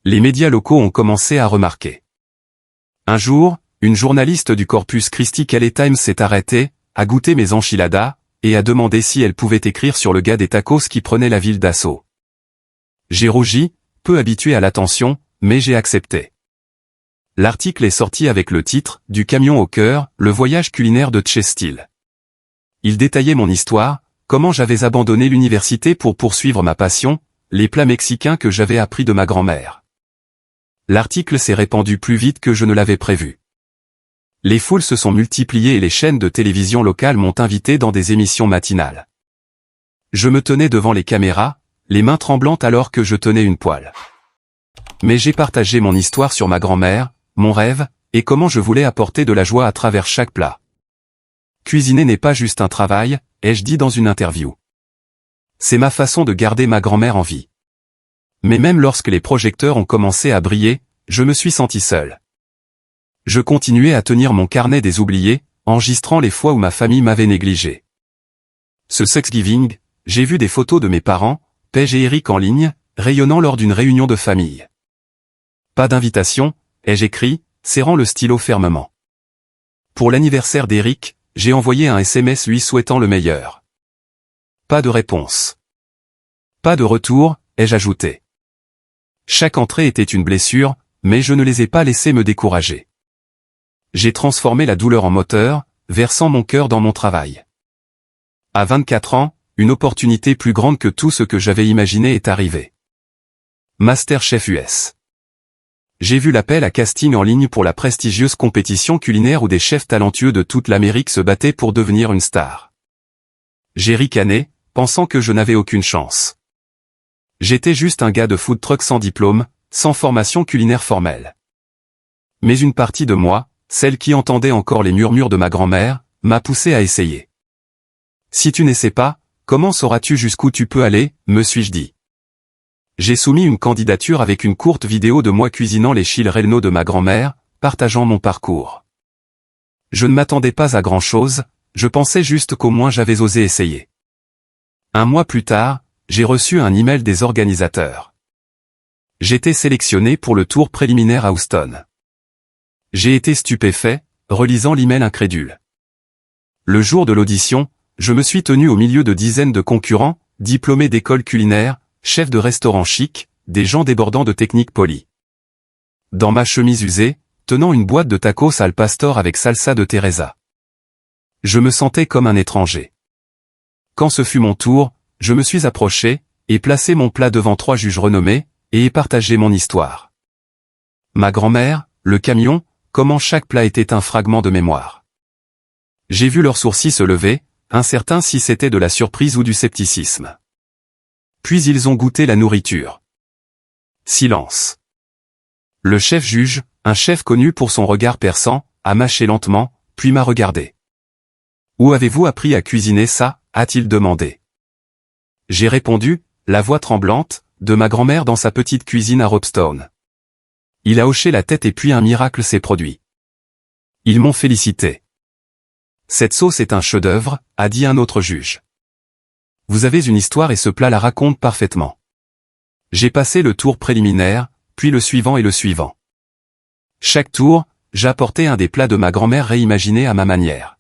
Les médias locaux ont commencé à remarquer. Un jour, une journaliste du Corpus Christi LA Times s'est arrêtée, a goûté mes enchiladas, et a demandé si elle pouvait écrire sur le gars des tacos qui prenait la ville d'assaut. J'ai rougi, peu habitué à l'attention, mais j'ai accepté. L'article est sorti avec le titre « Du camion au cœur, le voyage culinaire de Chestil ». Il détaillait mon histoire, comment j'avais abandonné l'université pour poursuivre ma passion, les plats mexicains que j'avais appris de ma grand-mère. L'article s'est répandu plus vite que je ne l'avais prévu. Les foules se sont multipliées et les chaînes de télévision locales m'ont invité dans des émissions matinales. Je me tenais devant les caméras, les mains tremblantes alors que je tenais une poêle. Mais j'ai partagé mon histoire sur ma grand-mère, mon rêve, et comment je voulais apporter de la joie à travers chaque plat. Cuisiner n'est pas juste un travail, ai-je dit dans une interview. C'est ma façon de garder ma grand-mère en vie. Mais même lorsque les projecteurs ont commencé à briller, je me suis senti seul. Je continuais à tenir mon carnet des oubliés, enregistrant les fois où ma famille m'avait négligé. Ce Thanksgiving, j'ai vu des photos de mes parents, Paige et Eric en ligne, rayonnant lors d'une réunion de famille. Pas d'invitation, ai-je écrit, serrant le stylo fermement. Pour l'anniversaire d'Eric, j'ai envoyé un SMS lui souhaitant le meilleur. Pas de réponse. Pas de retour, ai-je ajouté. Chaque entrée était une blessure, mais je ne les ai pas laissés me décourager. J'ai transformé la douleur en moteur, versant mon cœur dans mon travail. À 24 ans, une opportunité plus grande que tout ce que j'avais imaginé est arrivée. MasterChef US. J'ai vu l'appel à casting en ligne pour la prestigieuse compétition culinaire où des chefs talentueux de toute l'Amérique se battaient pour devenir une star. J'ai ricané, pensant que je n'avais aucune chance. J'étais juste un gars de food truck sans diplôme, sans formation culinaire formelle. Mais une partie de moi, celle qui entendait encore les murmures de ma grand-mère, m'a poussé à essayer. Si tu n'essaies pas, comment sauras-tu jusqu'où tu peux aller, me suis-je dit. J'ai soumis une candidature avec une courte vidéo de moi cuisinant les chili-relleno de ma grand-mère, partageant mon parcours. Je ne m'attendais pas à grand-chose, je pensais juste qu'au moins j'avais osé essayer. Un mois plus tard, j'ai reçu un email des organisateurs. J'étais sélectionné pour le tour préliminaire à Houston. J'ai été stupéfait, relisant l'email incrédule. Le jour de l'audition, je me suis tenu au milieu de dizaines de concurrents, diplômés d'écoles culinaires, chefs de restaurants chics, des gens débordant de techniques polies. Dans ma chemise usée, tenant une boîte de tacos al pastor avec salsa de Teresa. Je me sentais comme un étranger. Quand ce fut mon tour, je me suis approché, et placé mon plat devant 3 juges renommés, et ai partagé mon histoire. Ma grand-mère, le camion, comment chaque plat était un fragment de mémoire. J'ai vu leurs sourcils se lever, incertains si c'était de la surprise ou du scepticisme. Puis ils ont goûté la nourriture. Silence. Le chef juge, un chef connu pour son regard perçant, a mâché lentement, puis m'a regardé. « Où avez-vous appris à cuisiner ça ?» a-t-il demandé. J'ai répondu, la voix tremblante, de ma grand-mère dans sa petite cuisine à Ropstone. Il a hoché la tête et puis un miracle s'est produit. Ils m'ont félicité. Cette sauce est un chef-d'œuvre, a dit un autre juge. Vous avez une histoire et ce plat la raconte parfaitement. J'ai passé le tour préliminaire, puis le suivant et le suivant. Chaque tour, j'apportais un des plats de ma grand-mère réimaginés à ma manière.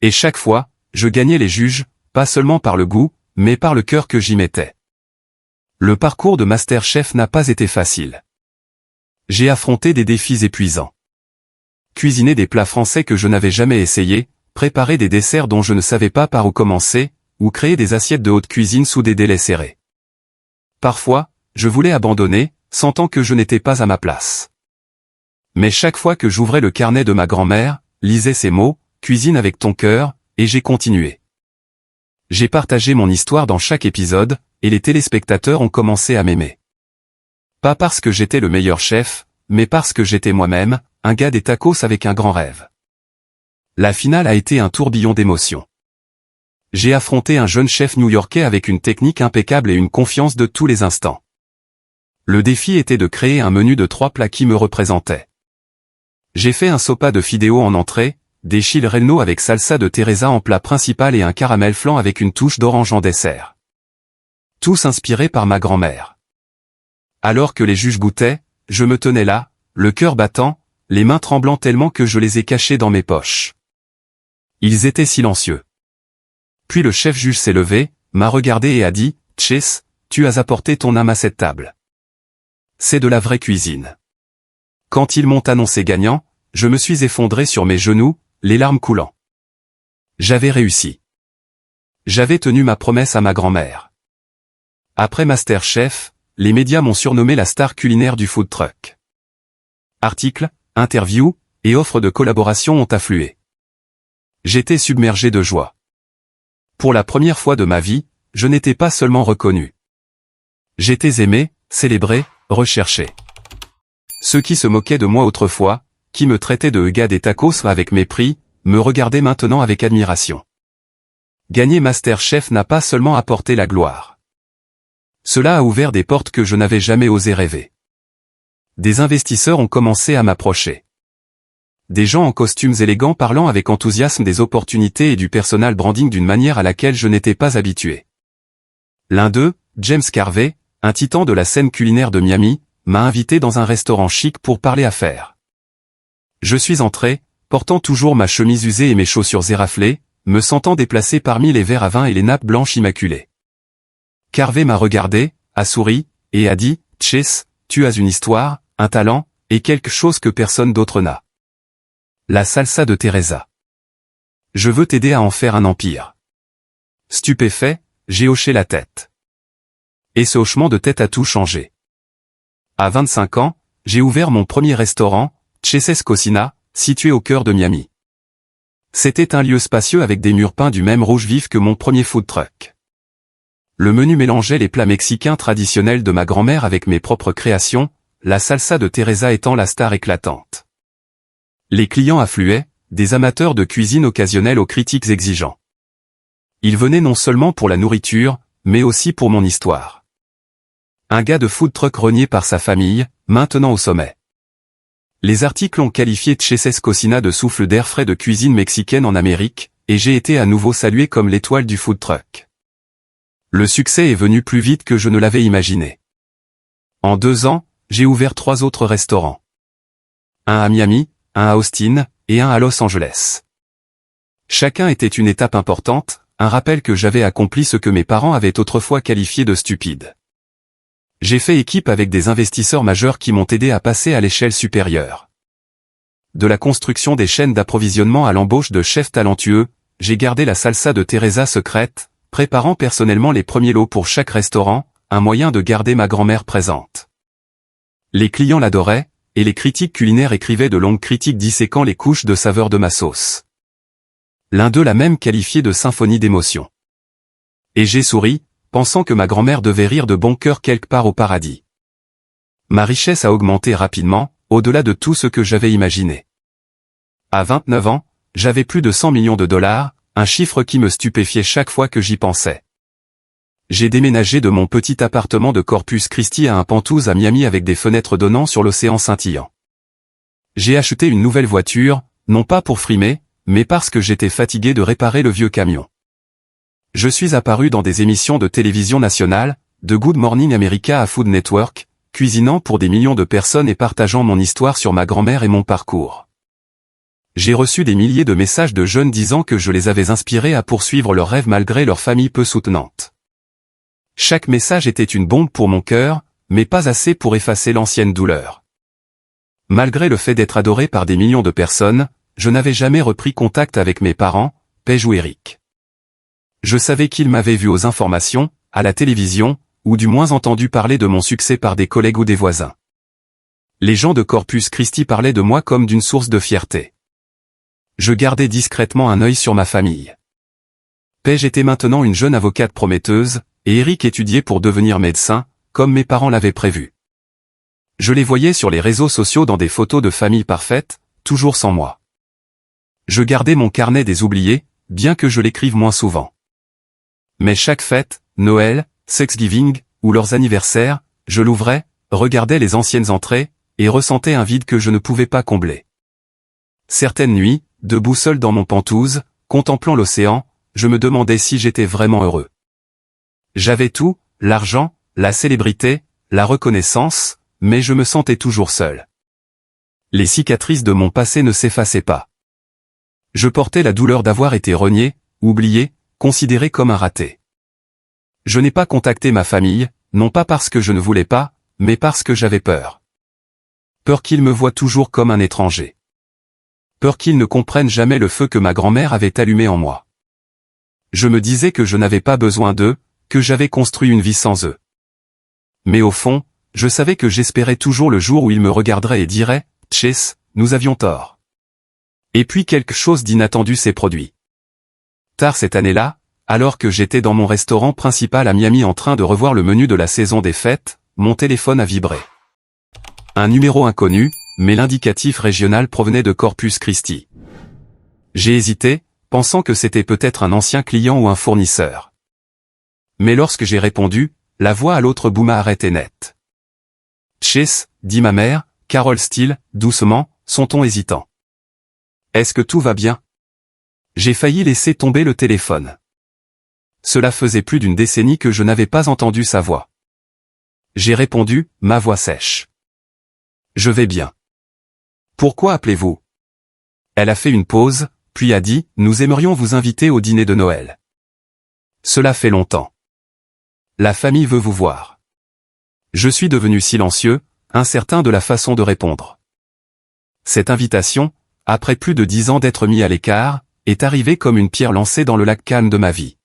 Et chaque fois, je gagnais les juges, pas seulement par le goût, mais par le cœur que j'y mettais. Le parcours de MasterChef n'a pas été facile. J'ai affronté des défis épuisants. Cuisiner des plats français que je n'avais jamais essayés, préparer des desserts dont je ne savais pas par où commencer, ou créer des assiettes de haute cuisine sous des délais serrés. Parfois, je voulais abandonner, sentant que je n'étais pas à ma place. Mais chaque fois que j'ouvrais le carnet de ma grand-mère, lisais ces mots, « Cuisine avec ton cœur », et j'ai continué. J'ai partagé mon histoire dans chaque épisode, et les téléspectateurs ont commencé à m'aimer. Pas parce que j'étais le meilleur chef, mais parce que j'étais moi-même, un gars des tacos avec un grand rêve. La finale a été un tourbillon d'émotions. J'ai affronté un jeune chef new-yorkais avec une technique impeccable et une confiance de tous les instants. Le défi était de créer un menu de 3 plats qui me représentaient. J'ai fait un sopa de fideo en entrée, des chili-relleno avec salsa de Teresa en plat principal et un caramel flan avec une touche d'orange en dessert. Tous inspirés par ma grand-mère. Alors que les juges goûtaient, je me tenais là, le cœur battant, les mains tremblant tellement que je les ai cachées dans mes poches. Ils étaient silencieux. Puis le chef juge s'est levé, m'a regardé et a dit, « Chase, tu as apporté ton âme à cette table. C'est de la vraie cuisine. » Quand ils m'ont annoncé gagnant, je me suis effondré sur mes genoux, les larmes coulant. J'avais réussi. J'avais tenu ma promesse à ma grand-mère. Après MasterChef, les médias m'ont surnommé la star culinaire du food truck. Articles, interviews, et offres de collaboration ont afflué. J'étais submergé de joie. Pour la première fois de ma vie, je n'étais pas seulement reconnu. J'étais aimé, célébré, recherché. Ceux qui se moquaient de moi autrefois, qui me traitaient de gars des tacos avec mépris, me regardaient maintenant avec admiration. Gagner MasterChef n'a pas seulement apporté la gloire. Cela a ouvert des portes que je n'avais jamais osé rêver. Des investisseurs ont commencé à m'approcher. Des gens en costumes élégants parlant avec enthousiasme des opportunités et du personal branding d'une manière à laquelle je n'étais pas habitué. L'un d'eux, James Carvey, un titan de la scène culinaire de Miami, m'a invité dans un restaurant chic pour parler affaires. Je suis entré, portant toujours ma chemise usée et mes chaussures éraflées, me sentant déplacé parmi les verres à vin et les nappes blanches immaculées. Carvey m'a regardé, a souri, et a dit, « Chase, tu as une histoire, un talent, et quelque chose que personne d'autre n'a. La salsa de Teresa. Je veux t'aider à en faire un empire. » Stupéfait, j'ai hoché la tête. Et ce hochement de tête a tout changé. À 25 ans, j'ai ouvert mon premier restaurant, Chase's Cocina, situé au cœur de Miami. C'était un lieu spacieux avec des murs peints du même rouge vif que mon premier food truck. Le menu mélangeait les plats mexicains traditionnels de ma grand-mère avec mes propres créations, la salsa de Teresa étant la star éclatante. Les clients affluaient, des amateurs de cuisine occasionnelle aux critiques exigeants. Ils venaient non seulement pour la nourriture, mais aussi pour mon histoire. Un gars de food truck renié par sa famille, maintenant au sommet. Les articles ont qualifié Chase's Cocina de souffle d'air frais de cuisine mexicaine en Amérique, et j'ai été à nouveau salué comme l'étoile du food truck. Le succès est venu plus vite que je ne l'avais imaginé. En 2 ans, j'ai ouvert 3 autres restaurants. Un à Miami, un à Austin, et un à Los Angeles. Chacun était une étape importante, un rappel que j'avais accompli ce que mes parents avaient autrefois qualifié de stupide. J'ai fait équipe avec des investisseurs majeurs qui m'ont aidé à passer à l'échelle supérieure. De la construction des chaînes d'approvisionnement à l'embauche de chefs talentueux, j'ai gardé la salsa de Teresa secrète, préparant personnellement les premiers lots pour chaque restaurant, un moyen de garder ma grand-mère présente. Les clients l'adoraient, et les critiques culinaires écrivaient de longues critiques disséquant les couches de saveur de ma sauce. L'un d'eux l'a même qualifié de symphonie d'émotions. Et j'ai souri, pensant que ma grand-mère devait rire de bon cœur quelque part au paradis. Ma richesse a augmenté rapidement, au-delà de tout ce que j'avais imaginé. À 29 ans, j'avais plus de 100 millions de dollars, un chiffre qui me stupéfiait chaque fois que j'y pensais. J'ai déménagé de mon petit appartement de Corpus Christi à un penthouse à Miami avec des fenêtres donnant sur l'océan scintillant. J'ai acheté une nouvelle voiture, non pas pour frimer, mais parce que j'étais fatigué de réparer le vieux camion. Je suis apparu dans des émissions de télévision nationale, de Good Morning America à Food Network, cuisinant pour des millions de personnes et partageant mon histoire sur ma grand-mère et mon parcours. J'ai reçu des milliers de messages de jeunes disant que je les avais inspirés à poursuivre leurs rêves malgré leur famille peu soutenante. Chaque message était une bombe pour mon cœur, mais pas assez pour effacer l'ancienne douleur. Malgré le fait d'être adoré par des millions de personnes, je n'avais jamais repris contact avec mes parents, Paige ou Eric. Je savais qu'ils m'avaient vu aux informations, à la télévision, ou du moins entendu parler de mon succès par des collègues ou des voisins. Les gens de Corpus Christi parlaient de moi comme d'une source de fierté. Je gardais discrètement un œil sur ma famille. Paige était maintenant une jeune avocate prometteuse, et Eric étudiait pour devenir médecin, comme mes parents l'avaient prévu. Je les voyais sur les réseaux sociaux dans des photos de famille parfaite, toujours sans moi. Je gardais mon carnet des oubliés, bien que je l'écrive moins souvent. Mais chaque fête, Noël, Thanksgiving, ou leurs anniversaires, je l'ouvrais, regardais les anciennes entrées, et ressentais un vide que je ne pouvais pas combler. Certaines nuits, debout seul dans mon penthouse, contemplant l'océan, je me demandais si j'étais vraiment heureux. J'avais tout, l'argent, la célébrité, la reconnaissance, mais je me sentais toujours seul. Les cicatrices de mon passé ne s'effaçaient pas. Je portais la douleur d'avoir été renié, oublié, considéré comme un raté. Je n'ai pas contacté ma famille, non pas parce que je ne voulais pas, mais parce que j'avais peur. Peur qu'ils me voient toujours comme un étranger. Peur qu'ils ne comprennent jamais le feu que ma grand-mère avait allumé en moi. Je me disais que je n'avais pas besoin d'eux, que j'avais construit une vie sans eux. Mais au fond, je savais que j'espérais toujours le jour où ils me regarderaient et diraient « Chase, nous avions tort. Et puis quelque chose d'inattendu s'est produit. Tard cette année-là, alors que j'étais dans mon restaurant principal à Miami en train de revoir le menu de la saison des fêtes, mon téléphone a vibré. Un numéro inconnu, mais l'indicatif régional provenait de Corpus Christi. J'ai hésité, pensant que c'était peut-être un ancien client ou un fournisseur. Mais lorsque j'ai répondu, la voix à l'autre bout m'a arrêté net. « Chase », dit ma mère, Carol Steele, doucement, son ton hésitant. « Est-ce que tout va bien ?» J'ai failli laisser tomber le téléphone. Cela faisait plus d'une décennie que je n'avais pas entendu sa voix. J'ai répondu, ma voix sèche. « Je vais bien. »« Pourquoi appelez-vous » Elle a fait une pause, puis a dit, « Nous aimerions vous inviter au dîner de Noël. » Cela fait longtemps. La famille veut vous voir. Je suis devenu silencieux, incertain de la façon de répondre. Cette invitation, après plus de 10 ans d'être mis à l'écart, est arrivée comme une pierre lancée dans le lac calme de ma vie.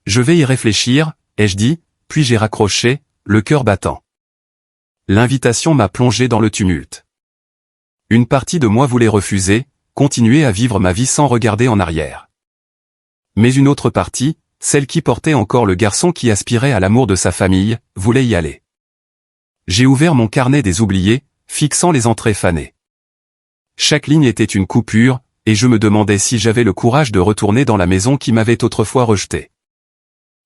Je vais y réfléchir, ai-je dit, puis j'ai raccroché, le cœur battant. L'invitation m'a plongé dans le tumulte. Une partie de moi voulait refuser, continuer à vivre ma vie sans regarder en arrière. Mais une autre partie, celle qui portait encore le garçon qui aspirait à l'amour de sa famille, voulait y aller. J'ai ouvert mon carnet des oubliés, fixant les entrées fanées. Chaque ligne était une coupure, et je me demandais si j'avais le courage de retourner dans la maison qui m'avait autrefois rejeté.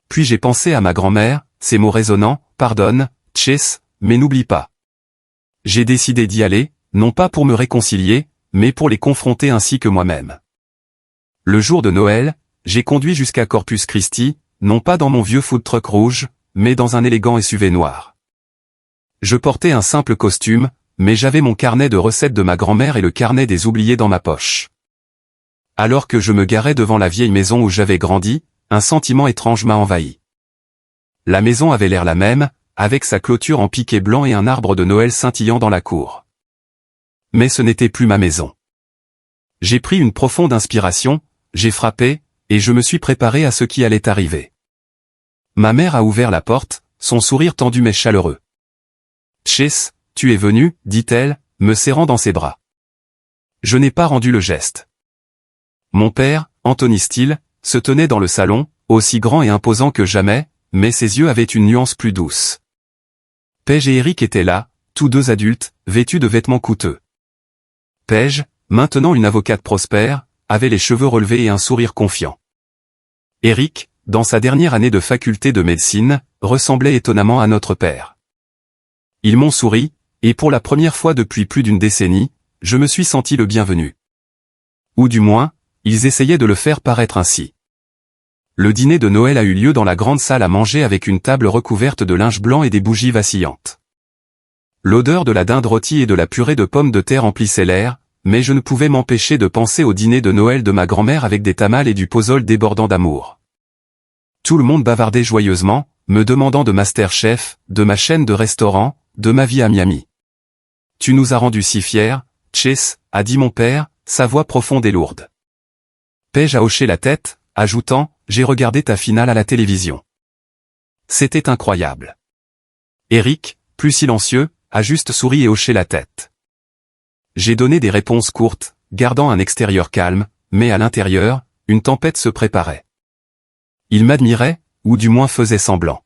Puis j'ai pensé à ma grand-mère, ces mots résonnants, « Pardonne, Chase, mais n'oublie pas. » J'ai décidé d'y aller, non pas pour me réconcilier, mais pour les confronter ainsi que moi-même. Le jour de Noël, j'ai conduit jusqu'à Corpus Christi, non pas dans mon vieux food truck rouge, mais dans un élégant SUV noir. Je portais un simple costume, mais j'avais mon carnet de recettes de ma grand-mère et le carnet des oubliés dans ma poche. Alors que je me garais devant la vieille maison où j'avais grandi, un sentiment étrange m'a envahi. La maison avait l'air la même, avec sa clôture en piqué blanc et un arbre de Noël scintillant dans la cour. Mais ce n'était plus ma maison. J'ai pris une profonde inspiration, j'ai frappé, et je me suis préparé à ce qui allait arriver. Ma mère a ouvert la porte, son sourire tendu mais chaleureux. « Chase, tu es venu, dit-elle, me serrant dans ses bras. » Je n'ai pas rendu le geste. Mon père, Anthony Steele, se tenait dans le salon, aussi grand et imposant que jamais, mais ses yeux avaient une nuance plus douce. Paige et Eric étaient là, tous deux adultes, vêtus de vêtements coûteux. Paige, maintenant une avocate prospère, avait les cheveux relevés et un sourire confiant. Eric, dans sa dernière année de faculté de médecine, ressemblait étonnamment à notre père. Ils m'ont souri, et pour la première fois depuis plus d'une décennie, je me suis senti le bienvenu. Ou du moins, ils essayaient de le faire paraître ainsi. Le dîner de Noël a eu lieu dans la grande salle à manger avec une table recouverte de linge blanc et des bougies vacillantes. L'odeur de la dinde rôtie et de la purée de pommes de terre emplissait l'air, mais je ne pouvais m'empêcher de penser au dîner de Noël de ma grand-mère avec des tamales et du pozole débordant d'amour. Tout le monde bavardait joyeusement, me demandant de Masterchef, de ma chaîne de restaurants, de ma vie à Miami. « Tu nous as rendus si fiers, Chase », a dit mon père, sa voix profonde et lourde. Paige a hoché la tête, ajoutant, « J'ai regardé ta finale à la télévision. » C'était incroyable. Eric, plus silencieux, a juste souri et hoché la tête. J'ai donné des réponses courtes, gardant un extérieur calme, mais à l'intérieur, une tempête se préparait. Il m'admirait, ou du moins faisait semblant.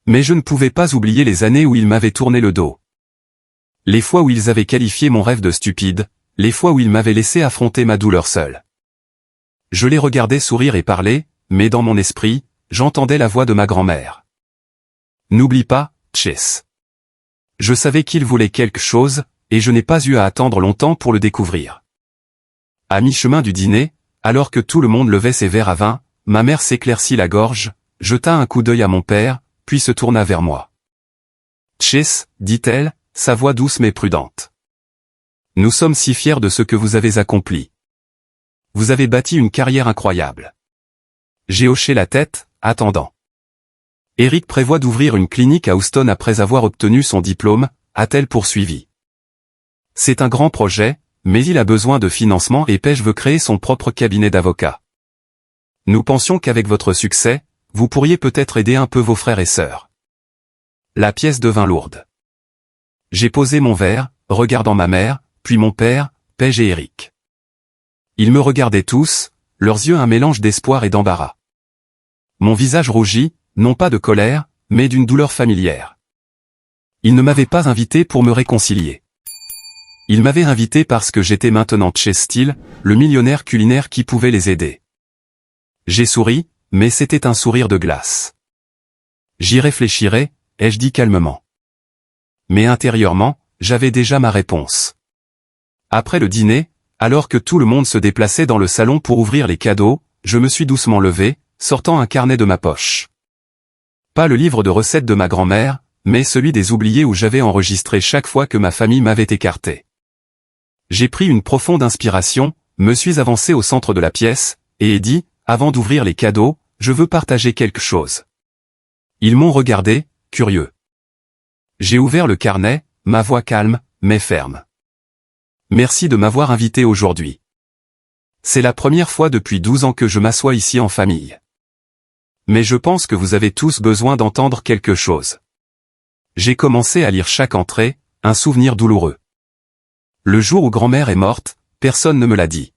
Mais je ne pouvais pas oublier les années où ils m'avaient tourné le dos. Les fois où ils avaient qualifié mon rêve de stupide, les fois où ils m'avaient laissé affronter ma douleur seule. Je les regardais sourire et parler, mais dans mon esprit, j'entendais la voix de ma grand-mère. « N'oublie pas, Chase. » Je savais qu'il voulait quelque chose, et je n'ai pas eu à attendre longtemps pour le découvrir. À mi-chemin du dîner, alors que tout le monde levait ses verres à vin, ma mère s'éclaircit la gorge, jeta un coup d'œil à mon père, puis se tourna vers moi. « Chase, dit-elle, sa voix douce mais prudente. Nous sommes si fiers de ce que vous avez accompli. Vous avez bâti une carrière incroyable. » J'ai hoché la tête, attendant. Eric prévoit d'ouvrir une clinique à Houston après avoir obtenu son diplôme, a-t-elle poursuivi. C'est un grand projet, mais il a besoin de financement et Paige veut créer son propre cabinet d'avocats. Nous pensions qu'avec votre succès, vous pourriez peut-être aider un peu vos frères et sœurs. La pièce devint lourde. J'ai posé mon verre, regardant ma mère, puis mon père, Paige et Eric. Ils me regardaient tous, leurs yeux un mélange d'espoir et d'embarras. Mon visage rougit, non pas de colère, mais d'une douleur familière. Ils ne m'avaient pas invité pour me réconcilier. Ils m'avaient invité parce que j'étais maintenant Chestil, le millionnaire culinaire qui pouvait les aider. J'ai souri, mais c'était un sourire de glace. J'y réfléchirai, ai-je dit calmement. Mais intérieurement, j'avais déjà ma réponse. Après le dîner, alors que tout le monde se déplaçait dans le salon pour ouvrir les cadeaux, je me suis doucement levé, sortant un carnet de ma poche. Pas le livre de recettes de ma grand-mère, mais celui des oubliés où j'avais enregistré chaque fois que ma famille m'avait écarté. J'ai pris une profonde inspiration, me suis avancé au centre de la pièce, et ai dit, avant d'ouvrir les cadeaux, je veux partager quelque chose. Ils m'ont regardé, curieux. J'ai ouvert le carnet, ma voix calme, mais ferme. Merci de m'avoir invité aujourd'hui. C'est la première fois depuis 12 ans que je m'assois ici en famille. Mais je pense que vous avez tous besoin d'entendre quelque chose. J'ai commencé à lire chaque entrée, un souvenir douloureux. Le jour où grand-mère est morte, personne ne me l'a dit.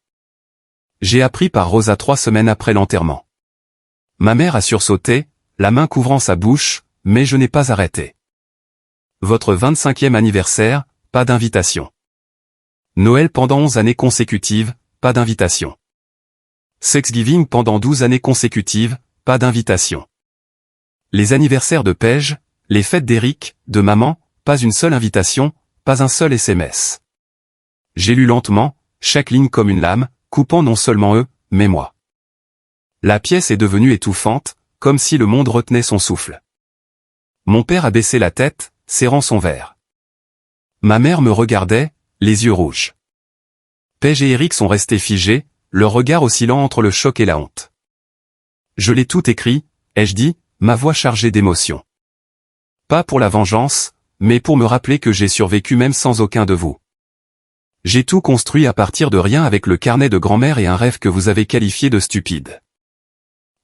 J'ai appris par Rosa 3 semaines après l'enterrement. Ma mère a sursauté, la main couvrant sa bouche, mais je n'ai pas arrêté. Votre 25e anniversaire, pas d'invitation. Noël pendant 11 années consécutives, pas d'invitation. Thanksgiving pendant 12 années consécutives, pas d'invitation. Les anniversaires de Paige, les fêtes d'Éric, de maman, pas une seule invitation, pas un seul SMS. J'ai lu lentement, chaque ligne comme une lame, coupant non seulement eux, mais moi. La pièce est devenue étouffante, comme si le monde retenait son souffle. Mon père a baissé la tête, serrant son verre. Ma mère me regardait, les yeux rouges. Paige et Éric sont restés figés, leur regard oscillant entre le choc et la honte. Je l'ai tout écrit, ai-je dit, ma voix chargée d'émotion. Pas pour la vengeance, mais pour me rappeler que j'ai survécu même sans aucun de vous. J'ai tout construit à partir de rien avec le carnet de grand-mère et un rêve que vous avez qualifié de stupide.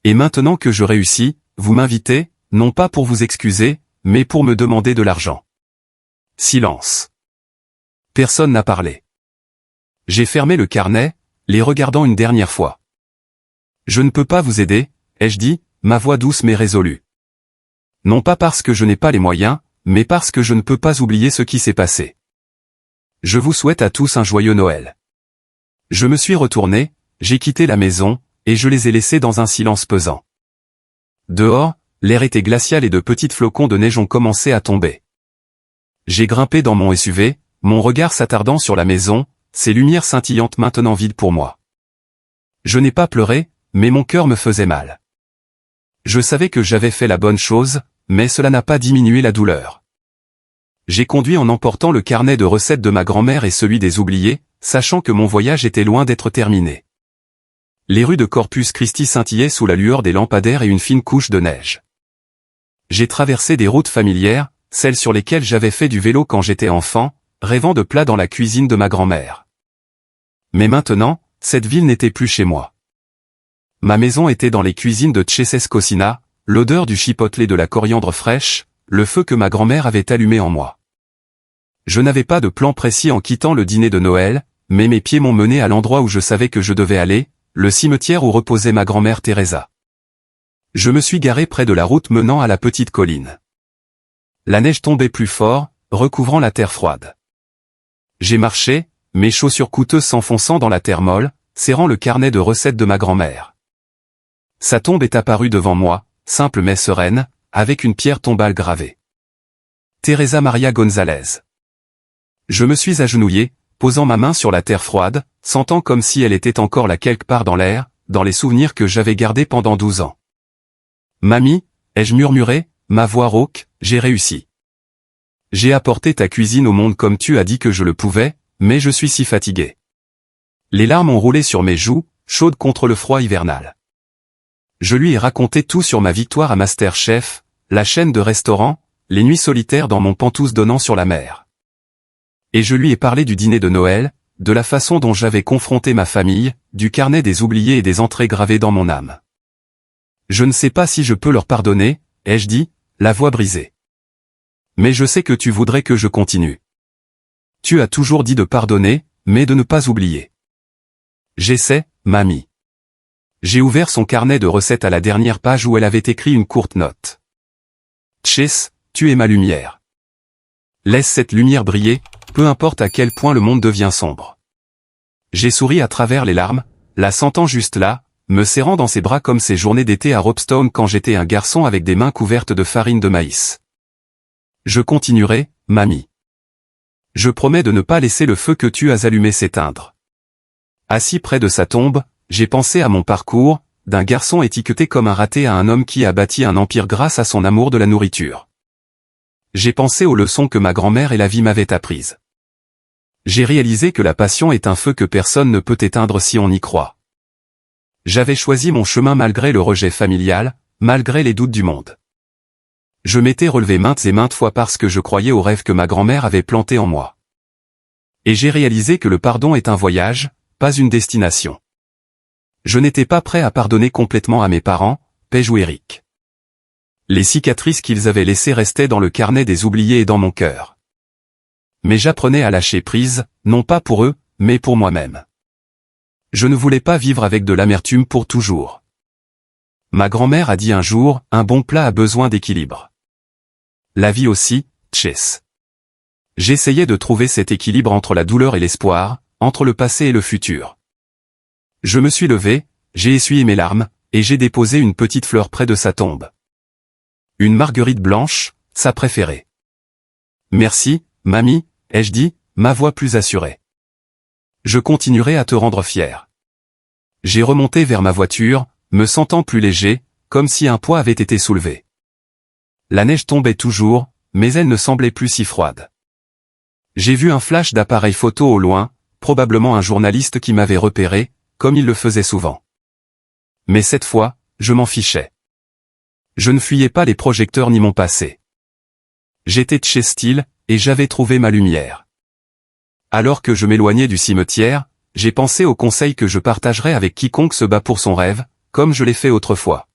Et maintenant que je réussis, vous m'invitez, non pas pour vous excuser, mais pour me demander de l'argent. Silence. Personne n'a parlé. J'ai fermé le carnet, les regardant une dernière fois. Je ne peux pas vous aider, ai-je dit, ma voix douce mais résolue. Non pas parce que je n'ai pas les moyens, mais parce que je ne peux pas oublier ce qui s'est passé. Je vous souhaite à tous un joyeux Noël. Je me suis retourné, j'ai quitté la maison, et je les ai laissés dans un silence pesant. Dehors, l'air était glacial et de petits flocons de neige ont commencé à tomber. J'ai grimpé dans mon SUV, mon regard s'attardant sur la maison, ses lumières scintillantes maintenant vides pour moi. Je n'ai pas pleuré, mais mon cœur me faisait mal. Je savais que j'avais fait la bonne chose, mais cela n'a pas diminué la douleur. J'ai conduit en emportant le carnet de recettes de ma grand-mère et celui des oubliés, sachant que mon voyage était loin d'être terminé. Les rues de Corpus Christi scintillaient sous la lueur des lampadaires et une fine couche de neige. J'ai traversé des routes familières, celles sur lesquelles j'avais fait du vélo quand j'étais enfant, rêvant de plats dans la cuisine de ma grand-mère. Mais maintenant, cette ville n'était plus chez moi. Ma maison était dans les cuisines de Tcheses Cocina, l'odeur du chipotle de la coriandre fraîche, le feu que ma grand-mère avait allumé en moi. Je n'avais pas de plan précis en quittant le dîner de Noël, mais mes pieds m'ont mené à l'endroit où je savais que je devais aller, le cimetière où reposait ma grand-mère Teresa. Je me suis garé près de la route menant à la petite colline. La neige tombait plus fort, recouvrant la terre froide. J'ai marché, mes chaussures coûteuses s'enfonçant dans la terre molle, serrant le carnet de recettes de ma grand-mère. Sa tombe est apparue devant moi, simple mais sereine, avec une pierre tombale gravée. Teresa Maria González. Je me suis agenouillé, posant ma main sur la terre froide, sentant comme si elle était encore là quelque part dans l'air, dans les souvenirs que j'avais gardés pendant 12 ans. Mamie, ai-je murmuré, ma voix rauque, j'ai réussi. J'ai apporté ta cuisine au monde comme tu as dit que je le pouvais, mais je suis si fatigué. Les larmes ont roulé sur mes joues, chaudes contre le froid hivernal. Je lui ai raconté tout sur ma victoire à MasterChef, la chaîne de restaurants, les nuits solitaires dans mon Pantouse donnant sur la mer. Et je lui ai parlé du dîner de Noël, de la façon dont j'avais confronté ma famille, du carnet des oubliés et des entrées gravées dans mon âme. Je ne sais pas si je peux leur pardonner, ai-je dit, la voix brisée. Mais je sais que tu voudrais que je continue. Tu as toujours dit de pardonner, mais de ne pas oublier. J'essaie, mamie. J'ai ouvert son carnet de recettes à la dernière page où elle avait écrit une courte note. Chase, tu es ma lumière. Laisse cette lumière briller, peu importe à quel point le monde devient sombre. J'ai souri à travers les larmes, la sentant juste là, me serrant dans ses bras comme ces journées d'été à Ropstone quand j'étais un garçon avec des mains couvertes de farine de maïs. Je continuerai, mamie. Je promets de ne pas laisser le feu que tu as allumé s'éteindre. Assis près de sa tombe, j'ai pensé à mon parcours, d'un garçon étiqueté comme un raté à un homme qui a bâti un empire grâce à son amour de la nourriture. J'ai pensé aux leçons que ma grand-mère et la vie m'avaient apprises. J'ai réalisé que la passion est un feu que personne ne peut éteindre si on y croit. J'avais choisi mon chemin malgré le rejet familial, malgré les doutes du monde. Je m'étais relevé maintes et maintes fois parce que je croyais aux rêves que ma grand-mère avait plantés en moi. Et j'ai réalisé que le pardon est un voyage, pas une destination. Je n'étais pas prêt à pardonner complètement à mes parents, Paige ou Eric. Les cicatrices qu'ils avaient laissées restaient dans le carnet des oubliés et dans mon cœur. Mais j'apprenais à lâcher prise, non pas pour eux, mais pour moi-même. Je ne voulais pas vivre avec de l'amertume pour toujours. Ma grand-mère a dit un jour, un bon plat a besoin d'équilibre. La vie aussi, Chase. J'essayais de trouver cet équilibre entre la douleur et l'espoir, entre le passé et le futur. Je me suis levé, j'ai essuyé mes larmes, et j'ai déposé une petite fleur près de sa tombe. Une marguerite blanche, sa préférée. Merci, mamie, ai-je dit, ma voix plus assurée. Je continuerai à te rendre fier. J'ai remonté vers ma voiture, me sentant plus léger, comme si un poids avait été soulevé. La neige tombait toujours, mais elle ne semblait plus si froide. J'ai vu un flash d'appareil photo au loin, probablement un journaliste qui m'avait repéré, comme il le faisait souvent. Mais cette fois, je m'en fichais. Je ne fuyais pas les projecteurs ni mon passé. J'étais Chase Steele, et j'avais trouvé ma lumière. Alors que je m'éloignais du cimetière, j'ai pensé aux conseils que je partagerais avec quiconque se bat pour son rêve, comme je l'ai fait autrefois.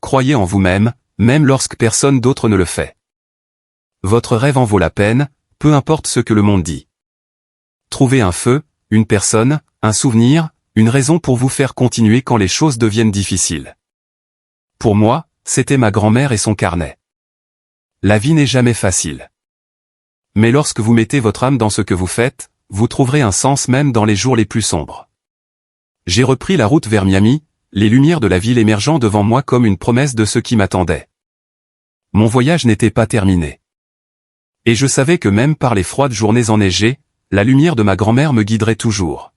Croyez en vous-même, même lorsque personne d'autre ne le fait. Votre rêve en vaut la peine, peu importe ce que le monde dit. Trouvez un feu, une personne, un souvenir, une raison pour vous faire continuer quand les choses deviennent difficiles. Pour moi, c'était ma grand-mère et son carnet. La vie n'est jamais facile. Mais lorsque vous mettez votre âme dans ce que vous faites, vous trouverez un sens même dans les jours les plus sombres. J'ai repris la route vers Miami, les lumières de la ville émergeant devant moi comme une promesse de ce qui m'attendait. Mon voyage n'était pas terminé. Et je savais que même par les froides journées enneigées, la lumière de ma grand-mère me guiderait toujours.